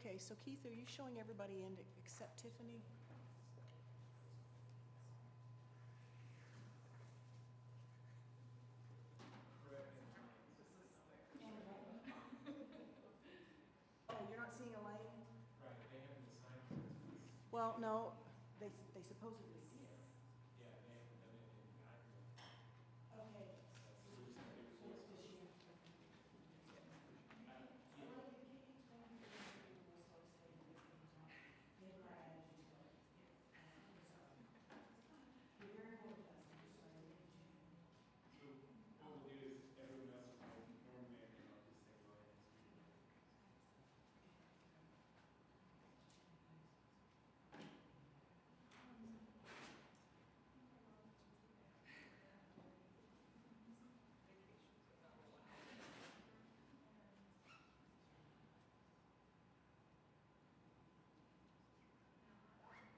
Okay, so Keith, are you showing everybody in except Tiffany? Oh, you're not seeing Elaine? Right, they haven't assigned her to this. Well, no, they supposedly did. Yeah, they haven't done it in Ireland. Okay. So what we'll do is everyone else will go normally, and then I'll just say Lions.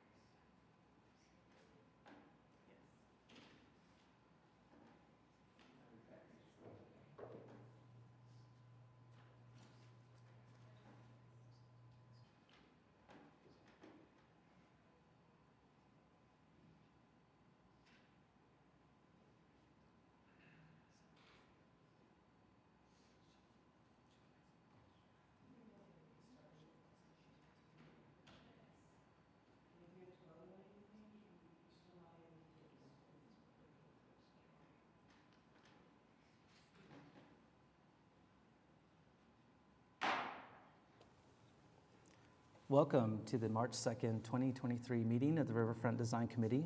Welcome to the March 2nd, 2023 meeting of the Riverfront Design Committee.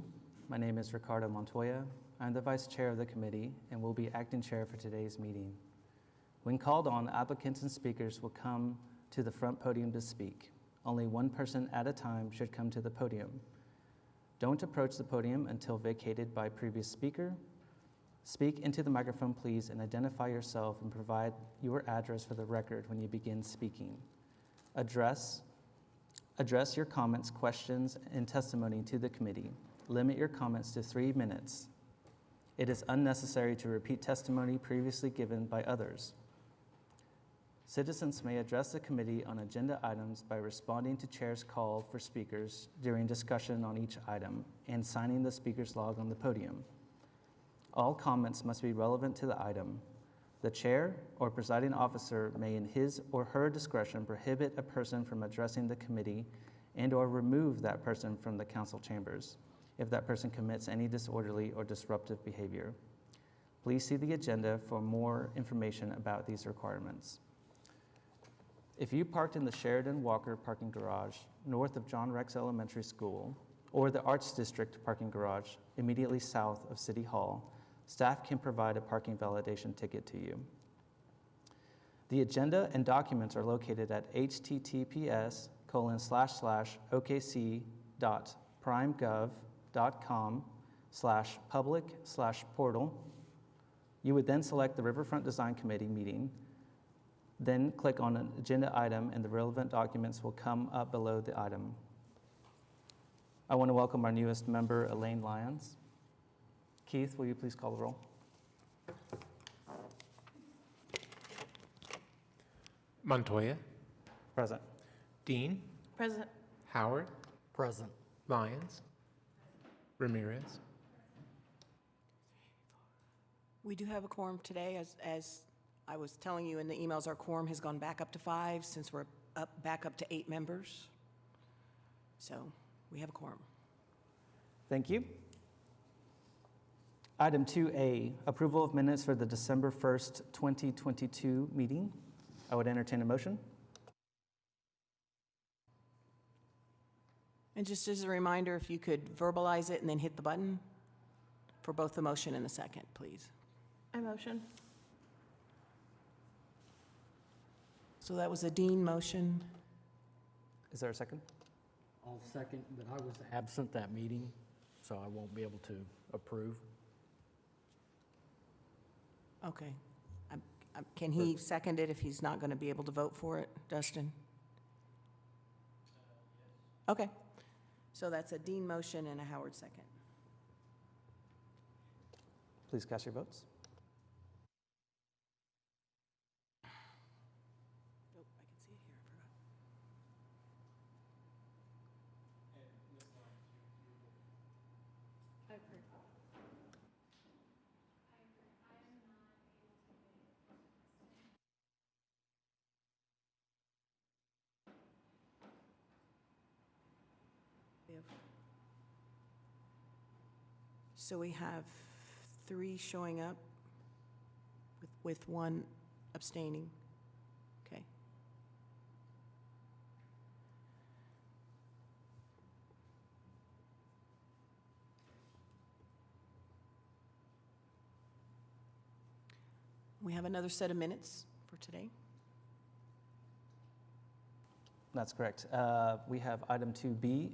My name is Ricardo Montoya. I'm the Vice Chair of the committee and will be acting chair for today's meeting. When called on, applicants and speakers will come to the front podium to speak. Only one person at a time should come to the podium. Don't approach the podium until vacated by previous speaker. Speak into the microphone, please, and identify yourself and provide your address for the record when you begin speaking. Address your comments, questions, and testimony to the committee. Limit your comments to 3 minutes. It is unnecessary to repeat testimony previously given by others. Citizens may address the committee on agenda items by responding to chair's call for speakers during discussion on each item and signing the speaker's log on the podium. All comments must be relevant to the item. The chair or presiding officer may, in his or her discretion, prohibit a person from addressing the committee and/or remove that person from the council chambers if that person commits any disorderly or disruptive behavior. Please see the agenda for more information about these requirements. If you parked in the Sheridan Walker parking garage north of John Rex Elementary School or the Arts District parking garage immediately south of City Hall, staff can provide a parking validation ticket to you. The agenda and documents are located at https://okc.primegov.com/public/portal. You would then select the Riverfront Design Committee meeting, then click on an agenda item and the relevant documents will come up below the item. I want to welcome our newest member, Elaine Lyons. Keith, will you please call the roll? Montoya. Present. Dean. Present. Howard. Present. Lyons. Ramirez. We do have a quorum today. As I was telling you in the emails, our quorum has gone back up to 5 since we're back up to 8 members. So we have a quorum. Thank you. Item 2A, approval of minutes for the December 1st, 2022 meeting. I would entertain a motion. And just as a reminder, if you could verbalize it and then hit the button for both the motion and the second, please. I motion. So that was a Dean motion. Is there a second? I'll second, but I was absent that meeting, so I won't be able to approve. Okay. Can he second it if he's not going to be able to vote for it, Dustin? Okay. So that's a Dean motion and a Howard second. Please cast your votes. Oh, I can see it here. I forgot. So we have 3 showing up with 1 abstaining. Okay. We have another set of minutes for today. That's correct. We have item 2B,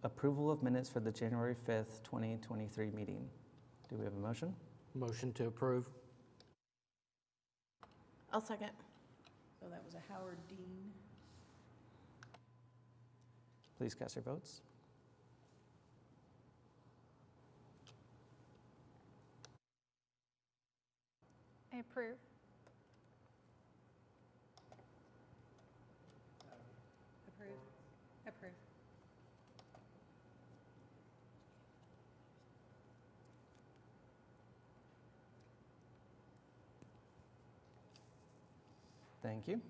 approval of minutes for the January 5th, 2023 meeting. Do we have a motion? Motion to approve. I'll second. So that was a Howard Dean. Please cast your votes. I approve. Approve. Approve. Thank you.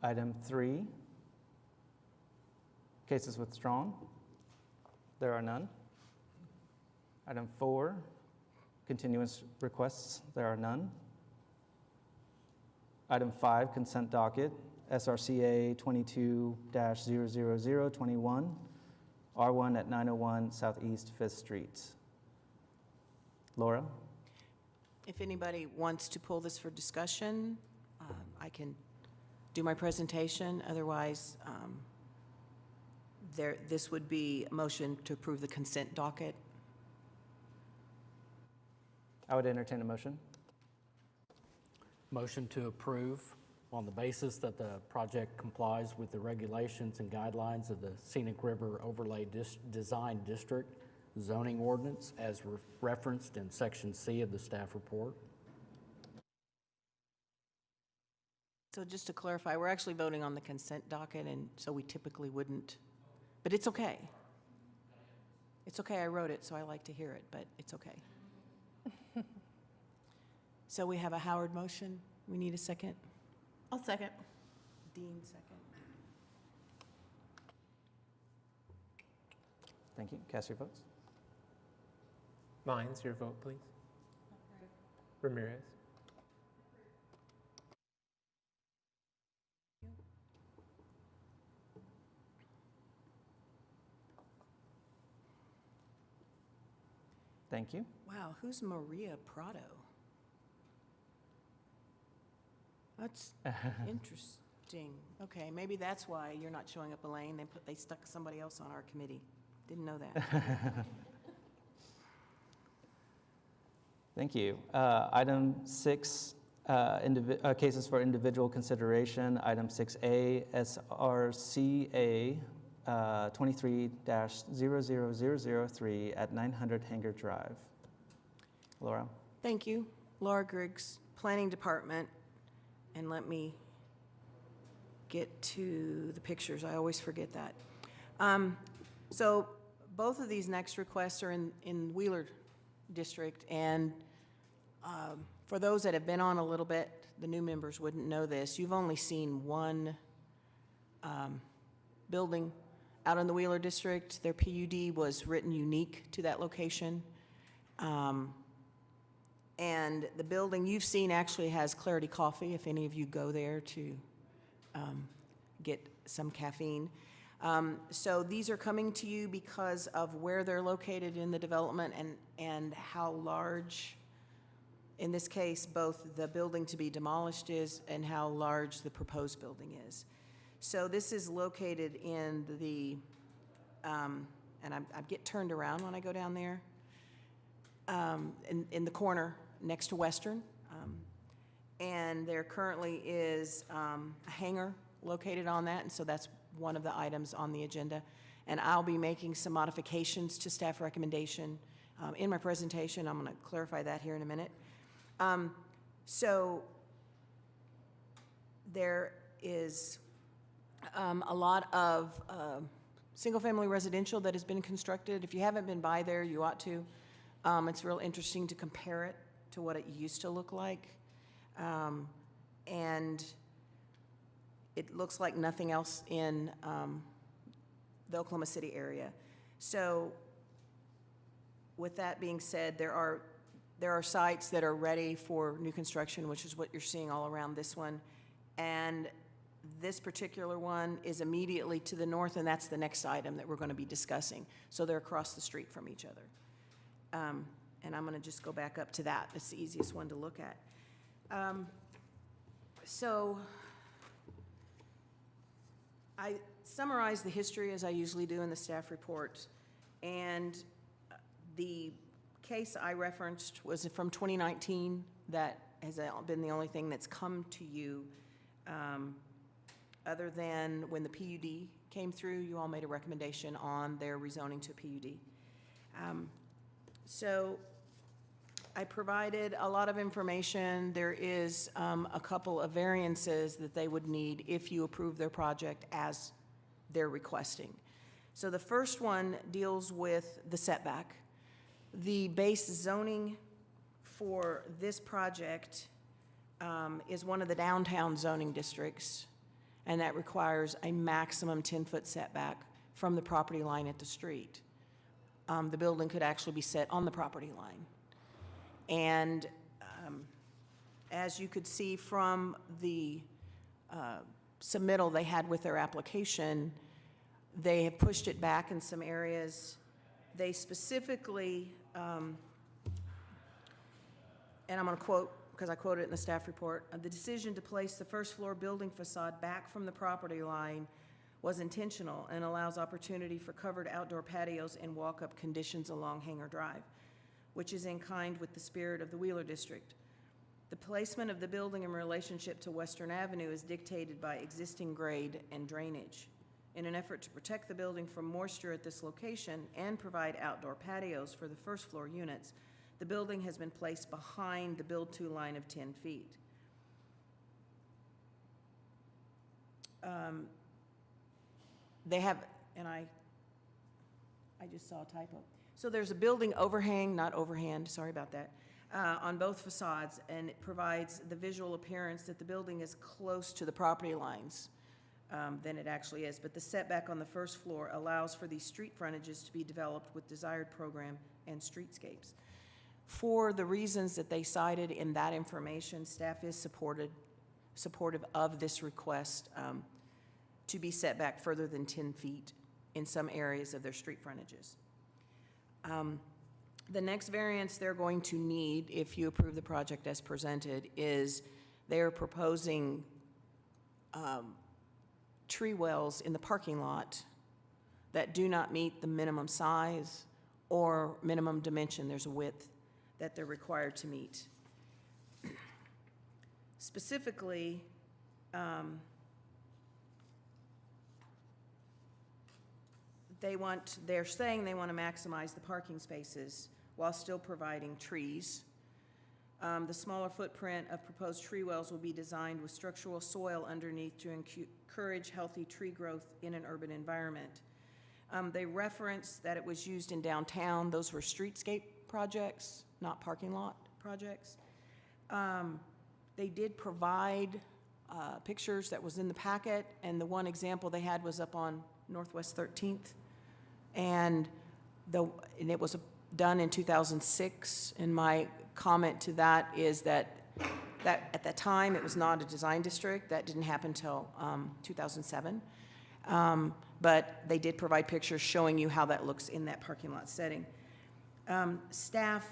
Item 3, cases withdrawn. There are none. Item 4, continuance requests. There are none. Item 5, consent docket, SRCA 22-00021, R1 at 901 Southeast 5th Street. Laura? If anybody wants to pull this for discussion, I can do my presentation. Otherwise, this would be a motion to approve the consent docket. I would entertain a motion. Motion to approve on the basis that the project complies with the regulations and guidelines of the Scenic River Overlay Design District zoning ordinance as referenced in Section C of the staff report. So just to clarify, we're actually voting on the consent docket, and so we typically wouldn't, but it's okay. It's okay, I wrote it, so I like to hear it, but it's okay. So we have a Howard motion. We need a second. I'll second. Dean, second. Thank you. Cast your votes. Mines, your vote, please. Ramirez. Thank you. Wow, who's Maria Prado? That's interesting. Okay, maybe that's why you're not showing up, Elaine. They stuck somebody else on our committee. Didn't know that. Thank you. Item 6, cases for individual consideration. Item 6A, SRCA 23-00003 at 900 Hanger Drive. Laura? Thank you. Laura Griggs, Planning Department. And let me get to the pictures. I always forget that. So both of these next requests are in Wheeler District. And for those that have been on a little bit, the new members wouldn't know this. You've only seen one building out in the Wheeler District. Their PUD was written unique to that location. And the building you've seen actually has Clarity Coffee, if any of you go there to get some caffeine. So these are coming to you because of where they're located in the development and how large, in this case, both the building to be demolished is and how large the proposed building is. So this is located in the, and I get turned around when I go down there, in the corner next to Western. And there currently is a hangar located on that, and so that's one of the items on the agenda. And I'll be making some modifications to staff recommendation in my presentation. I'm going to clarify that here in a minute. So there is a lot of single-family residential that has been constructed. If you haven't been by there, you ought to. It's real interesting to compare it to what it used to look like. And it looks like nothing else in the Oklahoma City area. So with that being said, there are sites that are ready for new construction, which is what you're seeing all around this one. And this particular one is immediately to the north, and that's the next item that we're going to be discussing. So they're across the street from each other. And I'm going to just go back up to that. It's the easiest one to look at. So I summarized the history as I usually do in the staff report. And the case I referenced was from 2019. That has been the only thing that's come to you, other than when the PUD came through. You all made a recommendation on their rezoning to PUD. So I provided a lot of information. There is a couple of variances that they would need if you approve their project as they're requesting. So the first one deals with the setback. The base zoning for this project is one of the downtown zoning districts, and that requires a maximum 10-foot setback from the property line at the street. The building could actually be set on the property line. And as you could see from the submittal they had with their application, they have pushed it back in some areas. They specifically, and I'm going to quote, because I quoted it in the staff report, the decision to place the first floor building facade back from the property line was intentional and allows opportunity for covered outdoor patios and walk-up conditions along Hanger Drive, which is in kind with the spirit of the Wheeler District. The placement of the building in relationship to Western Avenue is dictated by existing grade and drainage. In an effort to protect the building from moisture at this location and provide outdoor patios for the first floor units, the building has been placed behind the build-to line of 10 feet. They have, and I just saw a typo. So there's a building overhang, not overhand, sorry about that, on both facades, and it provides the visual appearance that the building is close to the property lines than it actually is. But the setback on the first floor allows for these street frontages to be developed with desired program and streetscapes. For the reasons that they cited in that information, staff is supportive of this request to be set back further than 10 feet in some areas of their street frontages. The next variance they're going to need, if you approve the project as presented, is they're proposing tree wells in the parking lot that do not meet the minimum size or minimum dimension. There's a width that they're required to meet. Specifically, they're saying they want to maximize the parking spaces while still providing trees. The smaller footprint of proposed tree wells will be designed with structural soil underneath to encourage healthy tree growth in an urban environment. They referenced that it was used in downtown. Those were streetscape projects, not parking lot projects. They did provide pictures that was in the packet, and the one example they had was up on Northwest 13th. And it was done in 2006, and my comment to that is that at that time it was not a design district. That didn't happen until 2007. But they did provide pictures showing you how that looks in that parking lot setting. Staff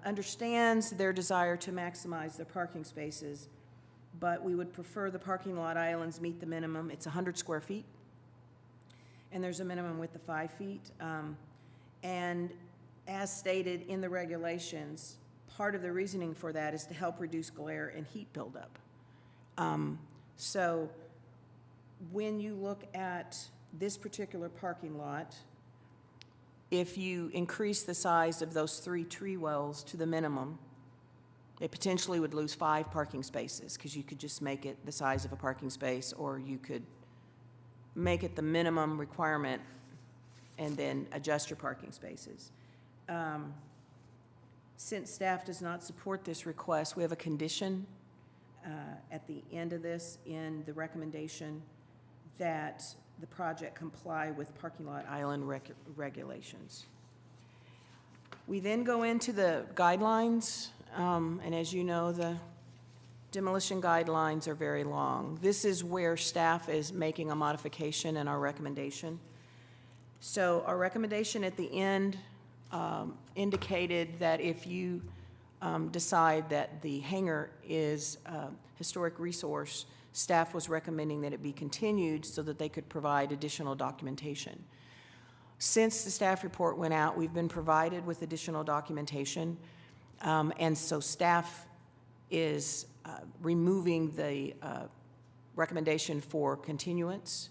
understands their desire to maximize their parking spaces, but we would prefer the parking lot islands meet the minimum. It's 100 square feet, and there's a minimum width of 5 feet. And as stated in the regulations, part of the reasoning for that is to help reduce glare and heat buildup. So when you look at this particular parking lot, if you increase the size of those 3 tree wells to the minimum, it potentially would lose 5 parking spaces, because you could just make it the size of a parking space, or you could make it the minimum requirement and then adjust your parking spaces. Since staff does not support this request, we have a condition at the end of this in the recommendation that the project comply with parking lot island regulations. We then go into the guidelines, and as you know, the demolition guidelines are very long. This is where staff is making a modification in our recommendation. So our recommendation at the end indicated that if you decide that the hangar is a historic resource, staff was recommending that it be continued so that they could provide additional documentation. Since the staff report went out, we've been provided with additional documentation, and so staff is removing the recommendation for continuance.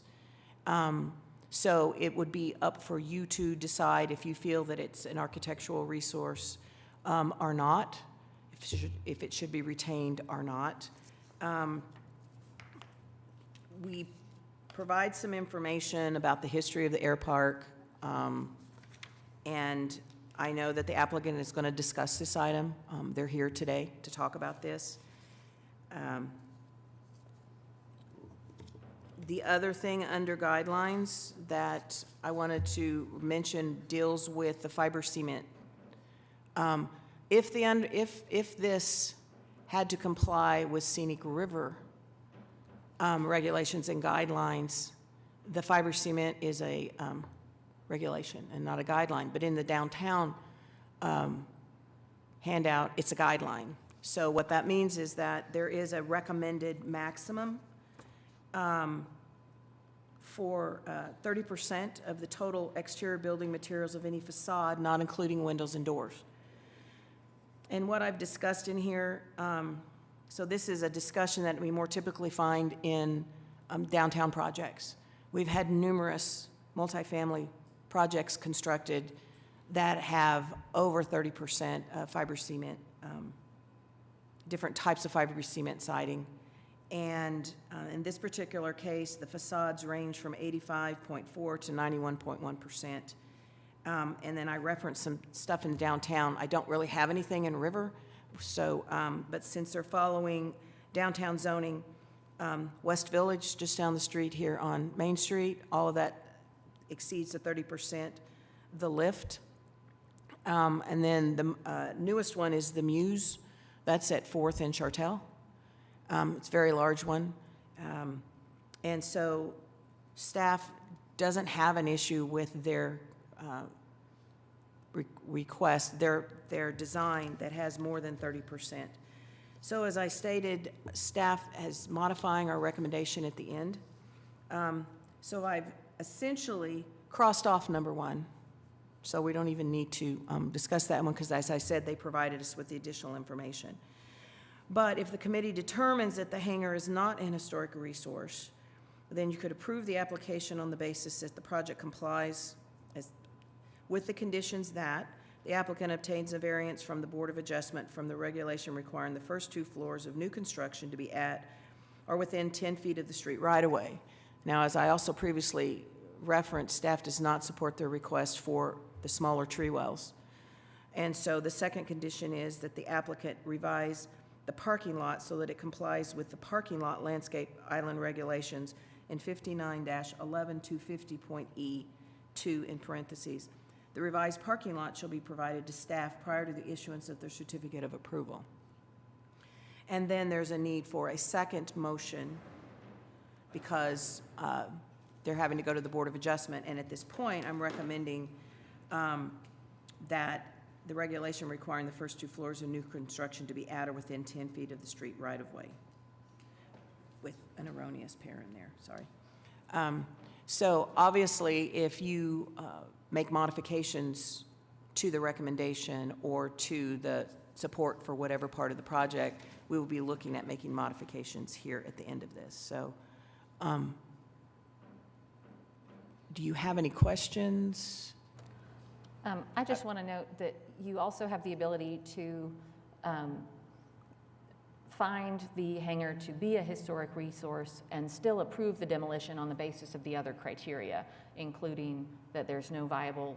So it would be up for you to decide if you feel that it's an architectural resource or not, if it should be retained or not. We provide some information about the history of the air park, and I know that the applicant is going to discuss this item. They're here today to talk about this. The other thing under guidelines that I wanted to mention deals with the fiber cement. If this had to comply with Scenic River regulations and guidelines, the fiber cement is a regulation and not a guideline. But in the downtown handout, it's a guideline. So what that means is that there is a recommended maximum for 30% of the total exterior building materials of any facade, not including windows and doors. And what I've discussed in here, so this is a discussion that we more typically find in downtown projects. We've had numerous multifamily projects constructed that have over 30% fiber cement, different types of fiber cement siding. And in this particular case, the facades range from 85.4 to 91.1%. And then I referenced some stuff in downtown. I don't really have anything in River, so, but since they're following downtown zoning, West Village, just down the street here on Main Street, all of that exceeds the 30%, the lift. And then the newest one is the Muse. That's at 4th and Chartel. It's a very large one. And so staff doesn't have an issue with their request, their design that has more than 30%. So as I stated, staff is modifying our recommendation at the end. So I've essentially crossed off number 1. So we don't even need to discuss that one because, as I said, they provided us with the additional information. But if the committee determines that the hangar is not an historic resource, then you could approve the application on the basis that the project complies with the conditions that the applicant obtains a variance from the Board of Adjustment from the regulation requiring the first 2 floors of new construction to be at or within 10 feet of the street right-of-way. Now, as I also previously referenced, staff does not support their request for the smaller tree wells. And so the second condition is that the applicant revise the parking lot so that it complies with the parking lot landscape island regulations in 59-11-250.E2 in parentheses. The revised parking lot shall be provided to staff prior to the issuance of their certificate of approval. And then there's a need for a second motion because they're having to go to the Board of Adjustment. And at this point, I'm recommending that the regulation requiring the first 2 floors of new construction to be at or within 10 feet of the street right-of-way, with an erroneous pair in there, sorry. So obviously, if you make modifications to the recommendation or to the support for whatever part of the project, we will be looking at making modifications here at the end of this. So do you have any questions? I just want to note that you also have the ability to find the hangar to be a historic resource and still approve the demolition on the basis of the other criteria, including that there's no viable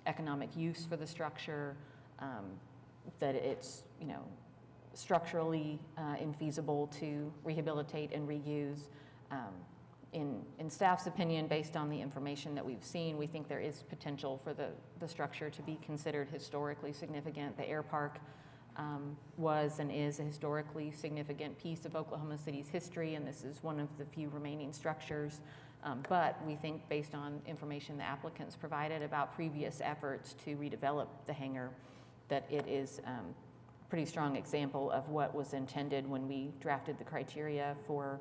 economic use for the structure, that it's, structurally infeasible to rehabilitate and reuse, In staff's opinion, based on the information that we've seen, we think there is potential for the structure to be considered historically significant. The air park was and is a historically significant piece of Oklahoma City's history, and this is one of the few remaining structures. But we think, based on information the applicants provided about previous efforts to redevelop the hangar, that it is a pretty strong example of what was intended when we drafted the criteria for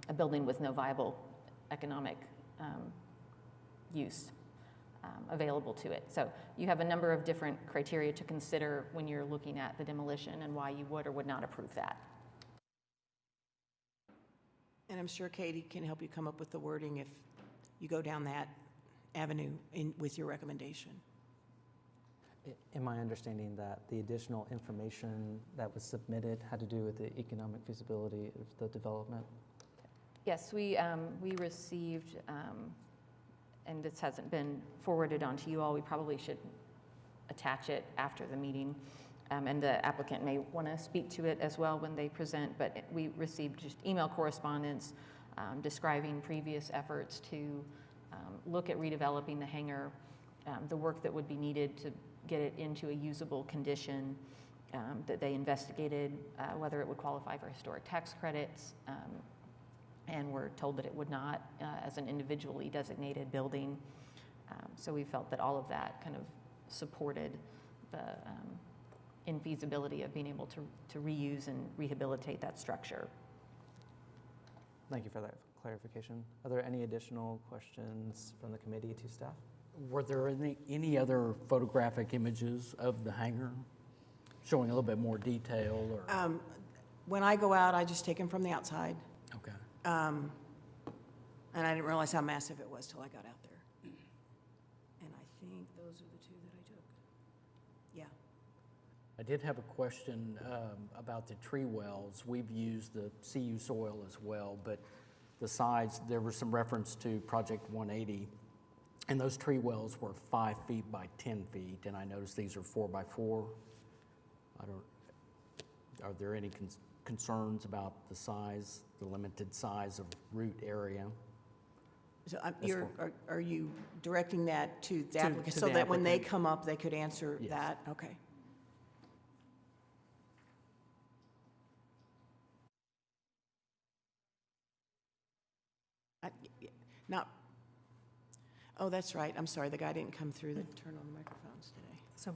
a building with no viable economic use available to it. So you have a number of different criteria to consider when you're looking at the demolition and why you would or would not approve that. And I'm sure Katie can help you come up with the wording if you go down that avenue with your recommendation. Am I understanding that the additional information that was submitted had to do with the economic feasibility of the development? Yes, we received, and this hasn't been forwarded on to you all, we probably should attach it after the meeting, and the applicant may want to speak to it as well when they present, but we received just email correspondence describing previous efforts to look at redeveloping the hangar, the work that would be needed to get it into a usable condition, that they investigated whether it would qualify for historic tax credits, and were told that it would not as an individually designated building. So we felt that all of that kind of supported the infeasibility of being able to reuse and rehabilitate that structure. Thank you for that clarification. Are there any additional questions from the committee to staff? Were there any other photographic images of the hangar showing a little bit more detail or? When I go out, I just take them from the outside. Okay. And I didn't realize how massive it was till I got out there. And I think those are the two that I took. Yeah. I did have a question about the tree wells. We've used the CU soil as well, but the size, there was some reference to Project 180, and those tree wells were 5 feet by 10 feet, and I noticed these are 4 by 4. Are there any concerns about the size, the limited size of root area? So are you directing that to the applicant to so the that when they applicant. come up, they could answer Yes. that? Okay. Not, oh, that's right. I'm sorry. The guy didn't come through to turn on the microphones today. So,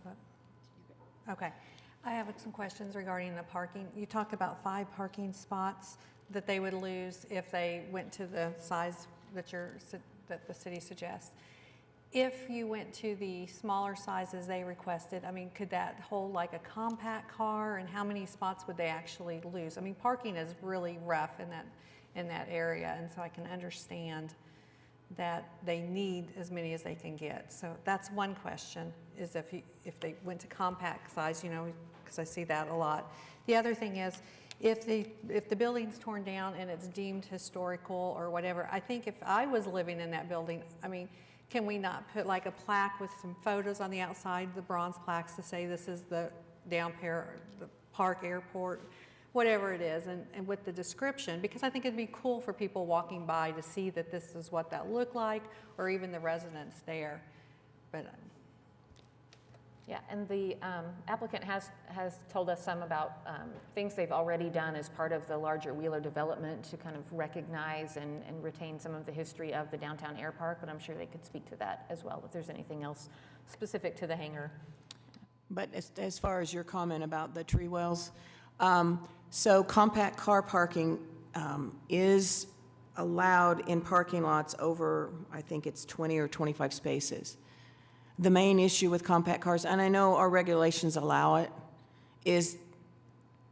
okay. I have some questions regarding the parking. You talked about 5 parking spots that they would lose if they went to the size that that the city suggests. If you went to the smaller sizes they requested, I mean, could that hold like a compact car, and how many spots would they actually lose? I mean, parking is really rough in that area, and so I can understand that they need as many as they can get. So that's one question, is if they went to compact size, you know, because I see that a lot. The other thing is, if the building's torn down and it's deemed historical or whatever, I think if I was living in that building, I mean, can we not put like a plaque with some photos on the outside, the bronze plaques to say this is the the Park Airport, whatever it is, and with the description, because I think it'd be cool for people walking by to see that this is what that looked like, or even the residents there. But Yeah, and the applicant has told us some about things they've already done as part of the larger Wheeler development to kind of recognize and retain some of the history of the downtown air park, but I'm sure they could speak to that as well if there's anything else specific to the hangar. But as far as your comment about the tree wells, so compact car parking is allowed in parking lots over, I think it's 20 or 25 spaces. The main issue with compact cars, and I know our regulations allow it, is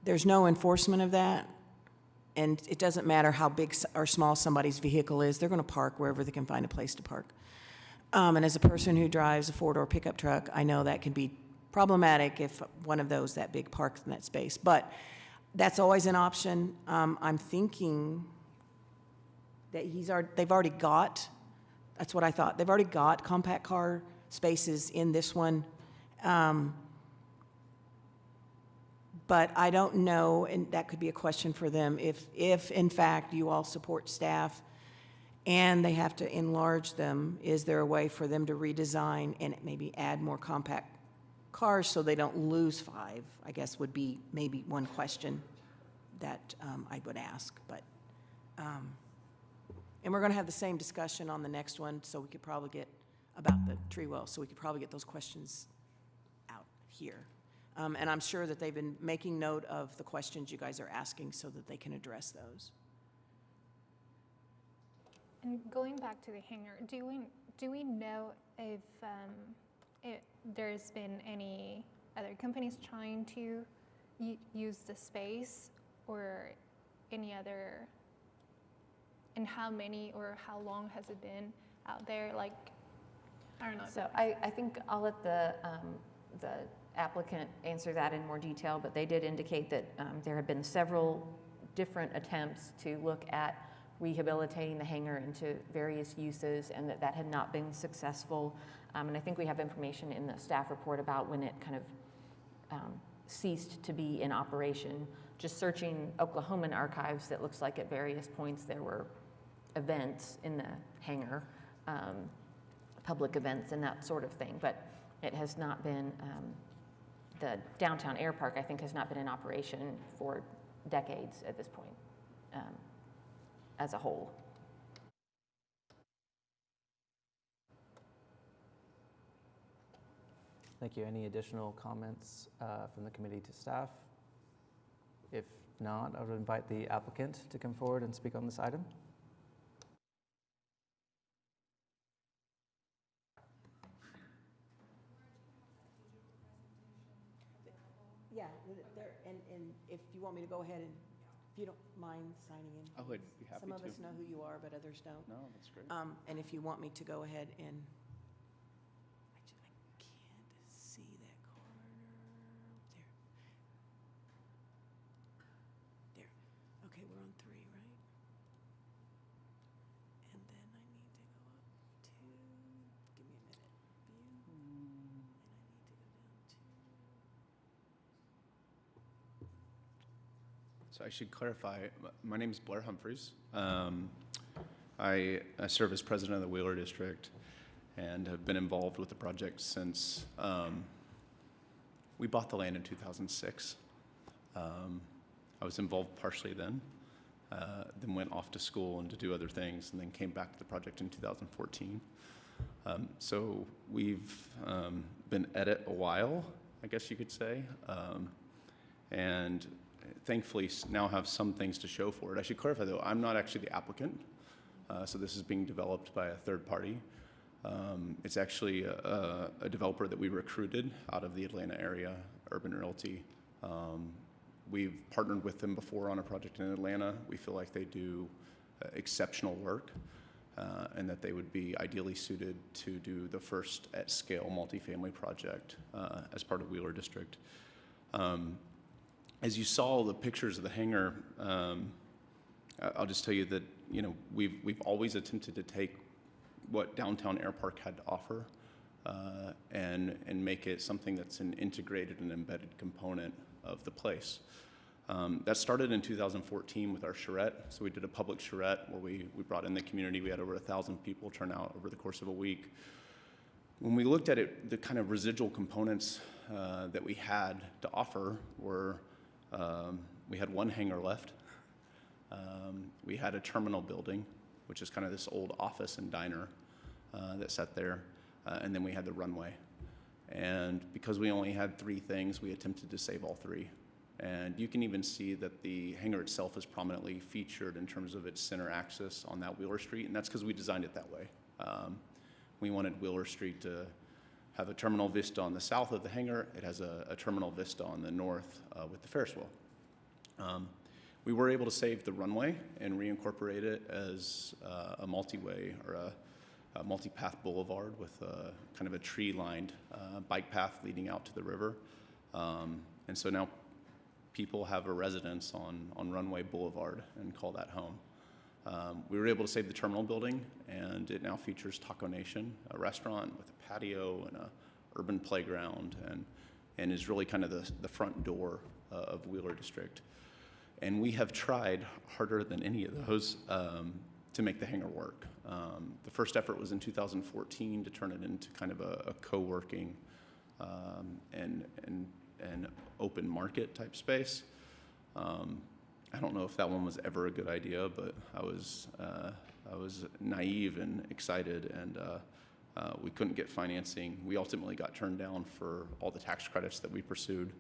there's no enforcement of that. And it doesn't matter how big or small somebody's vehicle is, they're going to park wherever they can find a place to park. And as a person who drives a 4-door pickup truck, I know that can be problematic if one of those that big parks in that space. But that's always an option. I'm thinking that they've already got, that's what I thought, they've already got compact car spaces in this one. But I don't know, and that could be a question for them, if in fact you all support staff and they have to enlarge them, is there a way for them to redesign and maybe add more compact cars so they don't lose 5, I guess would be maybe one question that I would ask. But, and we're going to have the same discussion on the next one, so we could probably get, about the tree well, so we could probably get those questions out here. And I'm sure that they've been making note of the questions you guys are asking so that they can address those. And going back to the hangar, do we know if there's been any other companies trying to use the space, or any other, and how many or how long has it been out there? Like, I don't know. So I think I'll let the applicant answer that in more detail, but they did indicate that there have been several different attempts to look at rehabilitating the hangar into various uses, and that had not been successful. And I think we have information in the staff report about when it kind of ceased to be in operation. Just searching Oklahoman archives, it looks like at various points there were events in the hangar, public events and that sort of thing, but it has not been, the downtown air park, I think, has not been in operation for decades at this point, as a whole. Thank you. Any additional comments from the committee to staff? If not, I would invite the applicant to come forward and speak on this item. Yeah, there, and if you want me to go ahead and, if you don't mind signing in. I would be happy Some of to. us know who you are, but others don't. No, that's great. And if you want me to go ahead and, I can't see that corner. There. Okay, we're on 3, right? And then I need to go up to, give me a minute, view. And I need to go down to, So I should clarify, my name is Blair Humphreys. I serve as president of the Wheeler District and have been involved with the project since we bought the land in 2006. I was involved partially then went off to school and to do other things, and then came back to the project in 2014. So we've been at it a while, I guess you could say, and thankfully now have some things to show for it. I should clarify though, I'm not actually the applicant, so this is being developed by a third party. It's actually a developer that we recruited out of the Atlanta area, Urban Realty. We've partnered with them before on a project in Atlanta. We feel like they do exceptional work, and that they would be ideally suited to do the first at-scale multifamily project as part of Wheeler District. As you saw the pictures of the hangar, I'll just tell you that we've always attempted to take what Downtown Air Park had to offer and make it something that's an integrated and embedded component of the place. That started in 2014 with our charrette. So we did a public charrette where we brought in the community. We had over 1,000 people turn out over the course of a week. When we looked at it, the kind of residual components that we had to offer were, we had one hangar left. We had a terminal building, which is kind of this old office and diner that sat there. And then we had the runway. And because we only had 3 things, we attempted to save all 3. And you can even see that the hangar itself is prominently featured in terms of its center axis on that Wheeler Street, and that's because we designed it that way. We wanted Wheeler Street to have a terminal vista on the south of the hangar. It has a terminal vista on the north with the Ferris wheel. We were able to save the runway and reincorporate it as a multi-way or a multi-path boulevard with kind of a tree-lined bike path leading out to the river. And so now people have a residence on Runway Boulevard and call that home. We were able to save the terminal building, and it now features Taco Nation, a restaurant with a patio and a urban playground, and and is really kind of the front door of Wheeler District. And we have tried harder than any of those to make the hangar work. The first effort was in 2014 to turn it into kind of a co-working and open market type space. I don't know if that one was ever a good idea, but I was naive and excited, and we couldn't get financing. We ultimately got turned down for all the tax credits that we pursued,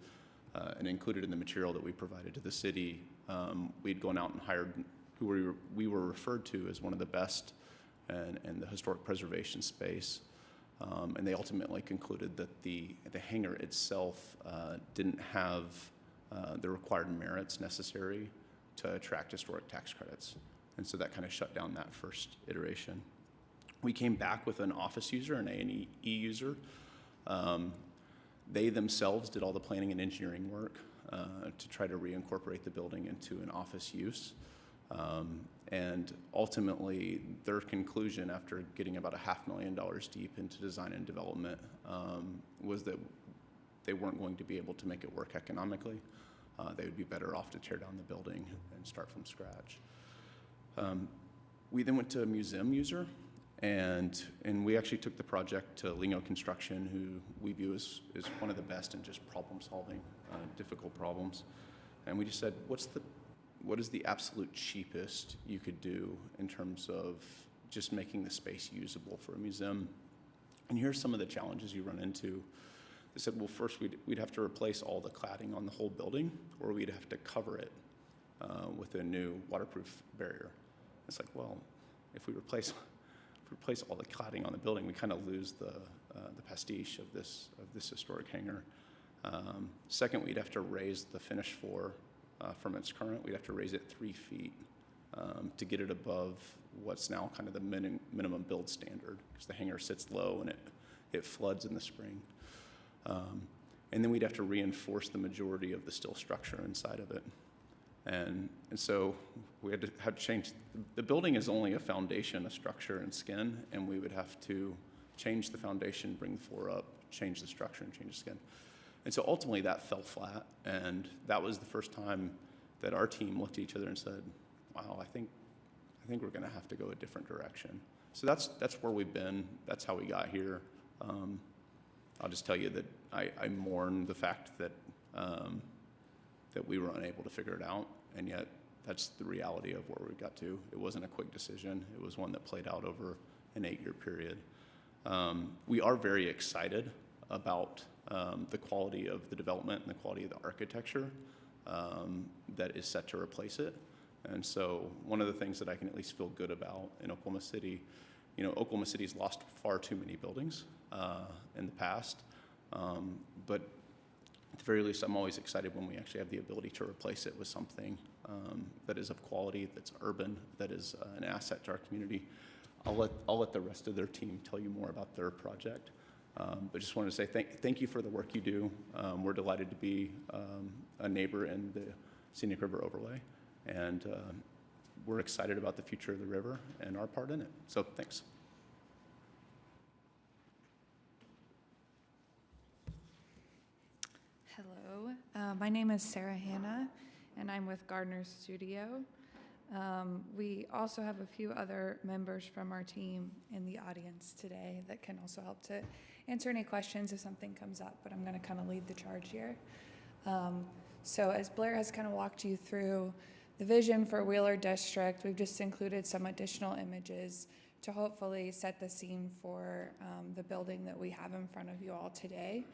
and included in the material that we provided to the city. We'd gone out and hired who we were referred to as one of the best in the historic preservation space. And they ultimately concluded that the hangar itself didn't have the required merits necessary to attract historic tax credits. And so that kind of shut down that first iteration. We came back with an office user, an A&E user. They themselves did all the planning and engineering work to try to reincorporate the building into an office use. And ultimately, their conclusion after getting about $500,000 deep into design and development was that they weren't going to be able to make it work economically. They would be better off to tear down the building and start from scratch. We then went to a museum user, and we actually took the project to Lingo Construction, who we view as one of the best in just problem solving difficult problems. And we just said, what is the absolute cheapest you could do in terms of just making the space usable for a museum? And here's some of the challenges you run into. They said, well, first we'd have to replace all the cladding on the whole building, or we'd have to cover it with a new waterproof barrier. It's like, well, if we replace all the cladding on the building, we kind of lose the pastiche of this historic hangar. Second, we'd have to raise the finished floor from its current. We'd have to raise it 3 feet to get it above what's now kind of the minimum build standard, because the hangar sits low and it floods in the spring. And then we'd have to reinforce the majority of the steel structure inside of it. And so we had to change. The building is only a foundation, a structure, and skin, and we would have to change the foundation, bring the floor up, change the structure, and change the skin. And so ultimately that fell flat, and that was the first time that our team looked at each other and said, wow, I think we're going to have to go a different direction. So that's where we've been. That's how we got here. I'll just tell you that I mourn the fact that we were unable to figure it out, and yet that's the reality of where we got to. It wasn't a quick decision. It was one that played out over an 8-year period. We are very excited about the quality of the development and the quality of the architecture that is set to replace it. And so one of the things that I can at least feel good about in Oklahoma City, Oklahoma City's lost far too many buildings in the past, but at the very least, I'm always excited when we actually have the ability to replace it with something that is of quality, that's urban, that is an asset to our community. I'll let the rest of their team tell you more about their project. But just wanted to say thank you for the work you do. We're delighted to be a neighbor in the Scenic River Overlay, and we're excited about the future of the river and our part in it. So thanks. Hello, my name is Sarah Hanna, and I'm with Gardner Studio. We also have a few other members from our team in the audience today that can also help to answer any questions if something comes up, but I'm going to kind of lead the charge here. So as Blair has kind of walked you through the vision for Wheeler District, we've just included some additional images to hopefully set the scene for the building that we have in front of you all today.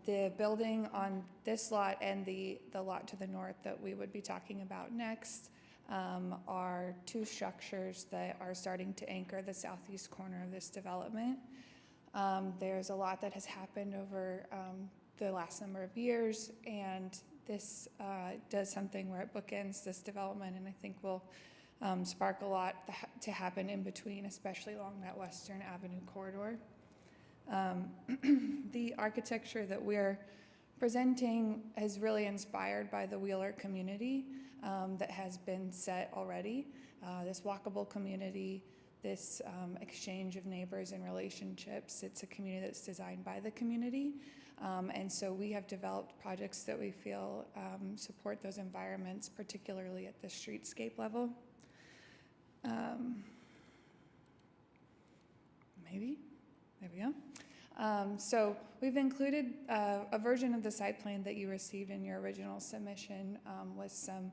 The building on this lot and the lot to the north that we would be talking about next are two structures that are starting to anchor the southeast corner of this development. There's a lot that has happened over the last number of years, and this does something where it bookends this development, and I think will spark a lot to happen in between, especially along that Western Avenue corridor. The architecture that we're presenting is really inspired by the Wheeler community that has been set already. This walkable community, this exchange of neighbors and relationships. It's a community that's designed by the community, And so we have developed projects that we feel support those environments, particularly at the streetscape level. Maybe, there we go. So we've included a version of the site plan that you received in your original submission with some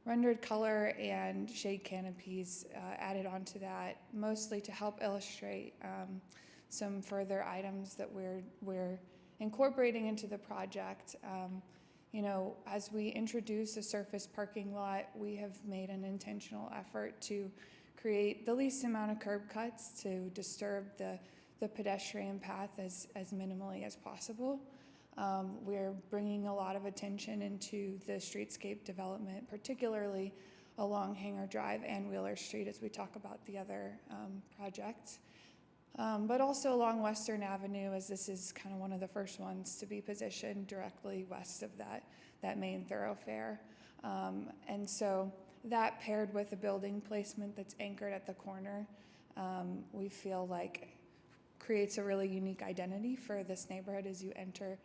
rendered color and shade canopies added onto that, mostly to help illustrate some further items that we're incorporating into the project. You know, as we introduce a surface parking lot, we have made an intentional effort to create the least amount of curb cuts to disturb the pedestrian path as minimally as possible. We're bringing a lot of attention into the streetscape development, particularly along Hanger Drive and Wheeler Street as we talk about the other projects. But also along Western Avenue, as this is kind of one of the first ones to be positioned directly west of that main thoroughfare. And so that paired with a building placement that's anchored at the corner, we feel like creates a really unique identity for this neighborhood as you enter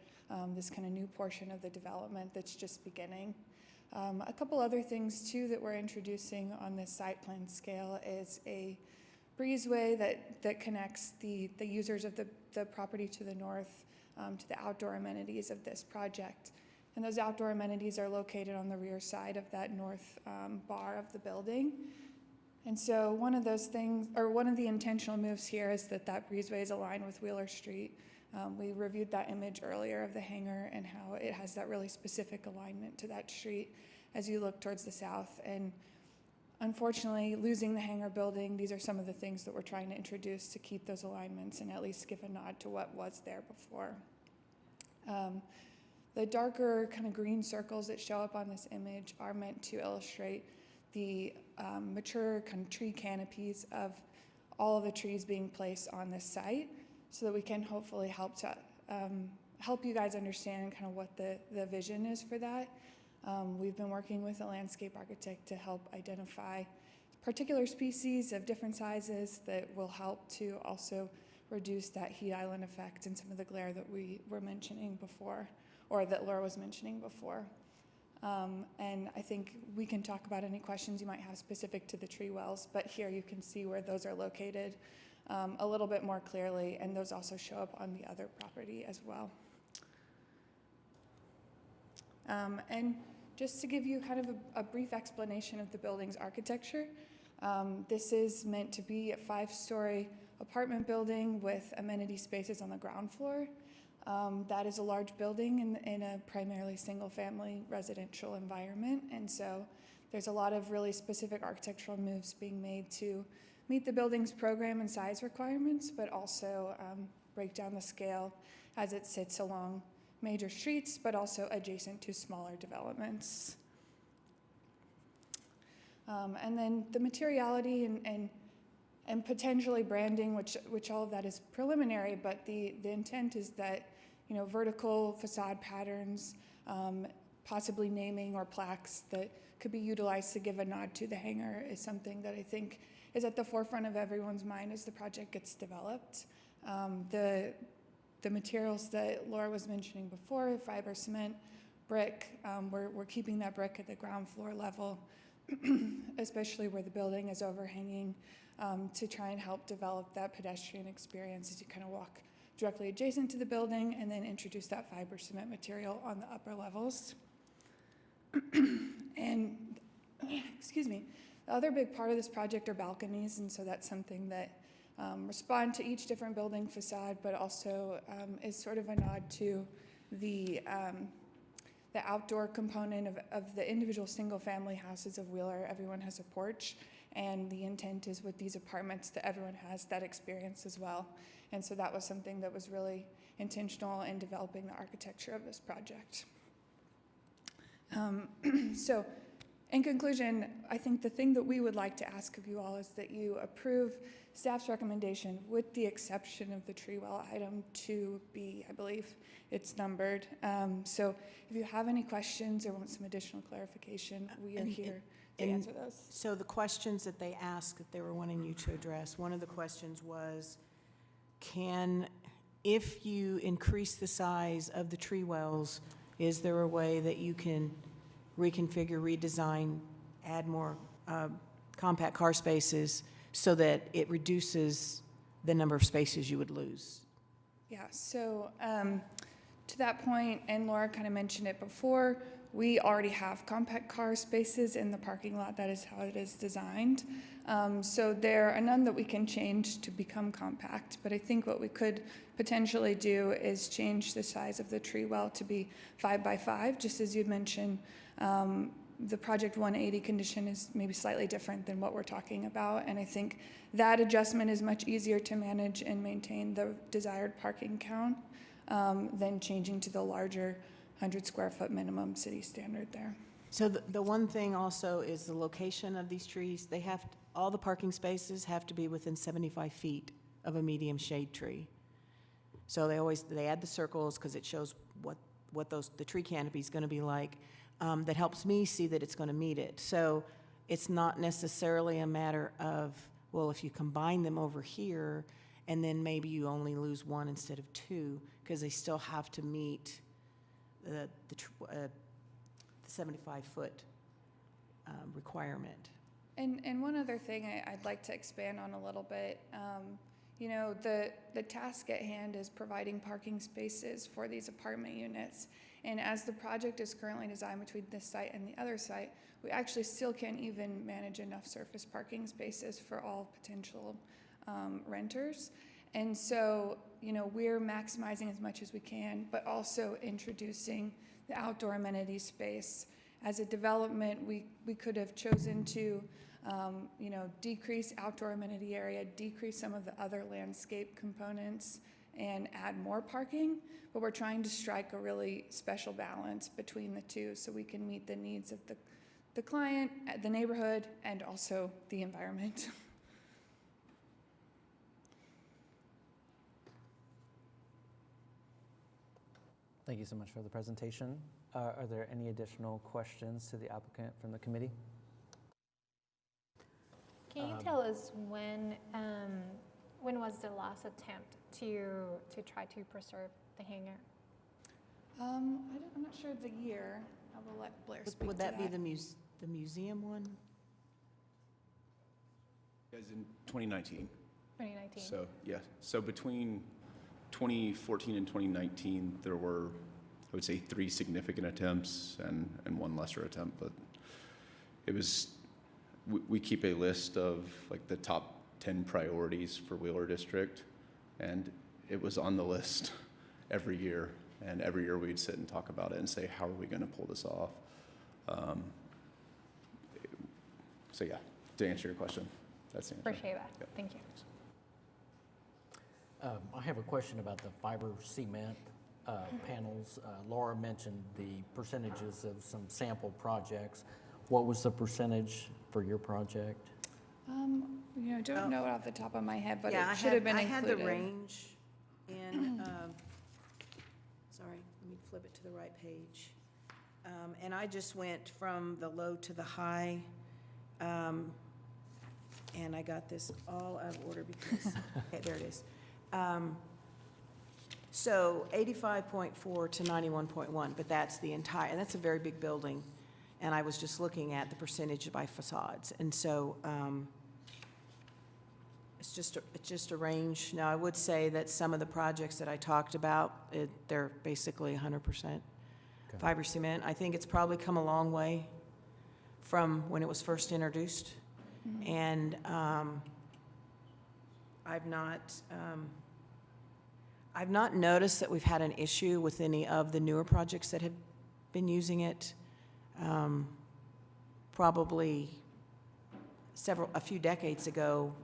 this kind of new portion of the development that's just beginning. A couple other things too that we're introducing on this site plan scale is a breezeway that connects the users of the property to the north to the outdoor amenities of this project. And those outdoor amenities are located on the rear side of that north bar of the building. And so one of those things, or one of the intentional moves here is that breezeway is aligned with Wheeler Street. We reviewed that image earlier of the hangar and how it has that really specific alignment to that street as you look towards the south. And unfortunately, losing the hangar building, these are some of the things that we're trying to introduce to keep those alignments and at least give a nod to what was there before. The darker kind of green circles that show up on this image are meant to illustrate the mature kind of tree canopies of all of the trees being placed on this site so that we can hopefully help you guys understand kind of what the vision is for that. We've been working with a landscape architect to help identify particular species of different sizes that will help to also reduce that heat island effect and some of the glare that we were mentioning before, or that Laura was mentioning before. And I think we can talk about any questions you might have specific to the tree wells, but here you can see where those are located a little bit more clearly, and those also show up on the other property as well. And just to give you kind of a brief explanation of the building's architecture, this is meant to be a 5-story apartment building with amenity spaces on the ground floor. That is a large building in a primarily single-family residential environment, and so there's a lot of really specific architectural moves being made to meet the building's program and size requirements, but also break down the scale as it sits along major streets, but also adjacent to smaller developments. And then the materiality and potentially branding, which all of that is preliminary, but the intent is that, you know, vertical facade patterns, possibly naming or plaques that could be utilized to give a nod to the hangar is something that I think is at the forefront of everyone's mind as the project gets developed. The materials that Laura was mentioning before, fiber cement, brick, we're keeping that brick at the ground floor level, especially where the building is overhanging, to try and help develop that pedestrian experience as you kind of walk directly adjacent to the building and then introduce that fiber cement material on the upper levels. And, excuse me, the other big part of this project are balconies, and so that's something that respond to each different building facade, but also is sort of a nod to the outdoor component of the individual single-family houses of Wheeler. Everyone has a porch, and the intent is with these apartments that everyone has that experience as well. And so that was something that was really intentional in developing the architecture of this project. So in conclusion, I think the thing that we would like to ask of you all is that you approve staff's recommendation with the exception of the tree well item 2B, I believe it's numbered. So if you have any questions or want some additional clarification, we are here to answer those. So the questions that they asked that they were wanting you to address, one of the questions was, can if you increase the size of the tree wells, is there a way that you can reconfigure, redesign, add more compact car spaces so that it reduces the number of spaces you would lose? Yeah, so to that point, and Laura kind of mentioned it before, we already have compact car spaces in the parking lot. That is how it is designed. So there are none that we can change to become compact, but I think what we could potentially do is change the size of the tree well to be 5 by 5, just as you mentioned. The Project 180 condition is maybe slightly different than what we're talking about, and I think that adjustment is much easier to manage and maintain the desired parking count than changing to the larger 100 square foot minimum city standard there. So the one thing also is the location of these trees. They have, all the parking spaces have to be within 75 feet of a medium shade tree. So they add the circles because it shows what the tree canopy is going to be like. That helps me see that it's going to meet it. So it's not necessarily a matter of, well, if you combine them over here, and then maybe you only lose one instead of two, because they still have to meet the 75-foot requirement. And one other thing I'd like to expand on a little bit, you know, the task at hand is providing parking spaces for these apartment units. And as the project is currently designed between this site and the other site, we actually still can't even manage enough surface parking spaces for all potential renters. And so, you know, we're maximizing as much as we can, but also introducing the outdoor amenity space. As a development, we could have chosen to, you know, decrease outdoor amenity area, decrease some of the other landscape components, and add more parking, but we're trying to strike a really special balance between the two so we can meet the needs of the client, the neighborhood, and also the environment. Thank you so much for the presentation. Are there any additional questions to the applicant from the committee? Can you tell us when was the last attempt to try to preserve the hangar? I'm not sure of the year. I will let Blair speak Would to that be the museum one? Guys, in 2019. 2019. So, yeah. So between 2014 and 2019, there were, I would say, 3 significant attempts and 1 lesser attempt, but it was, we keep a list of like the top 10 priorities for Wheeler District, and it was on the list every year, and every year we'd sit and talk about it and say, how are we going to pull this off? So yeah, to answer your question, that's the answer. Appreciate that. Yep. Thank you. I have a question about the fiber cement panels. Laura mentioned the percentages of some sample projects. What was the percentage for your project? You know, don't know it off the top of my head, but Yeah, it should have been I included. had the range in, sorry, let me flip it to the right page. And I just went from the low to the high, and I got this all out of order because, okay, there it is. So 85.4 to 91.1, but that's the entire, and that's a very big building. And I was just looking at the percentage by facades. And so it's just a range. Now, I would say that some of the projects that I talked about, they're basically 100% fiber cement. I think it's probably come a long way from when it was first introduced. Mm-hmm. And I've not noticed that we've had an issue with any of the newer projects that have been using it. Probably a few decades ago,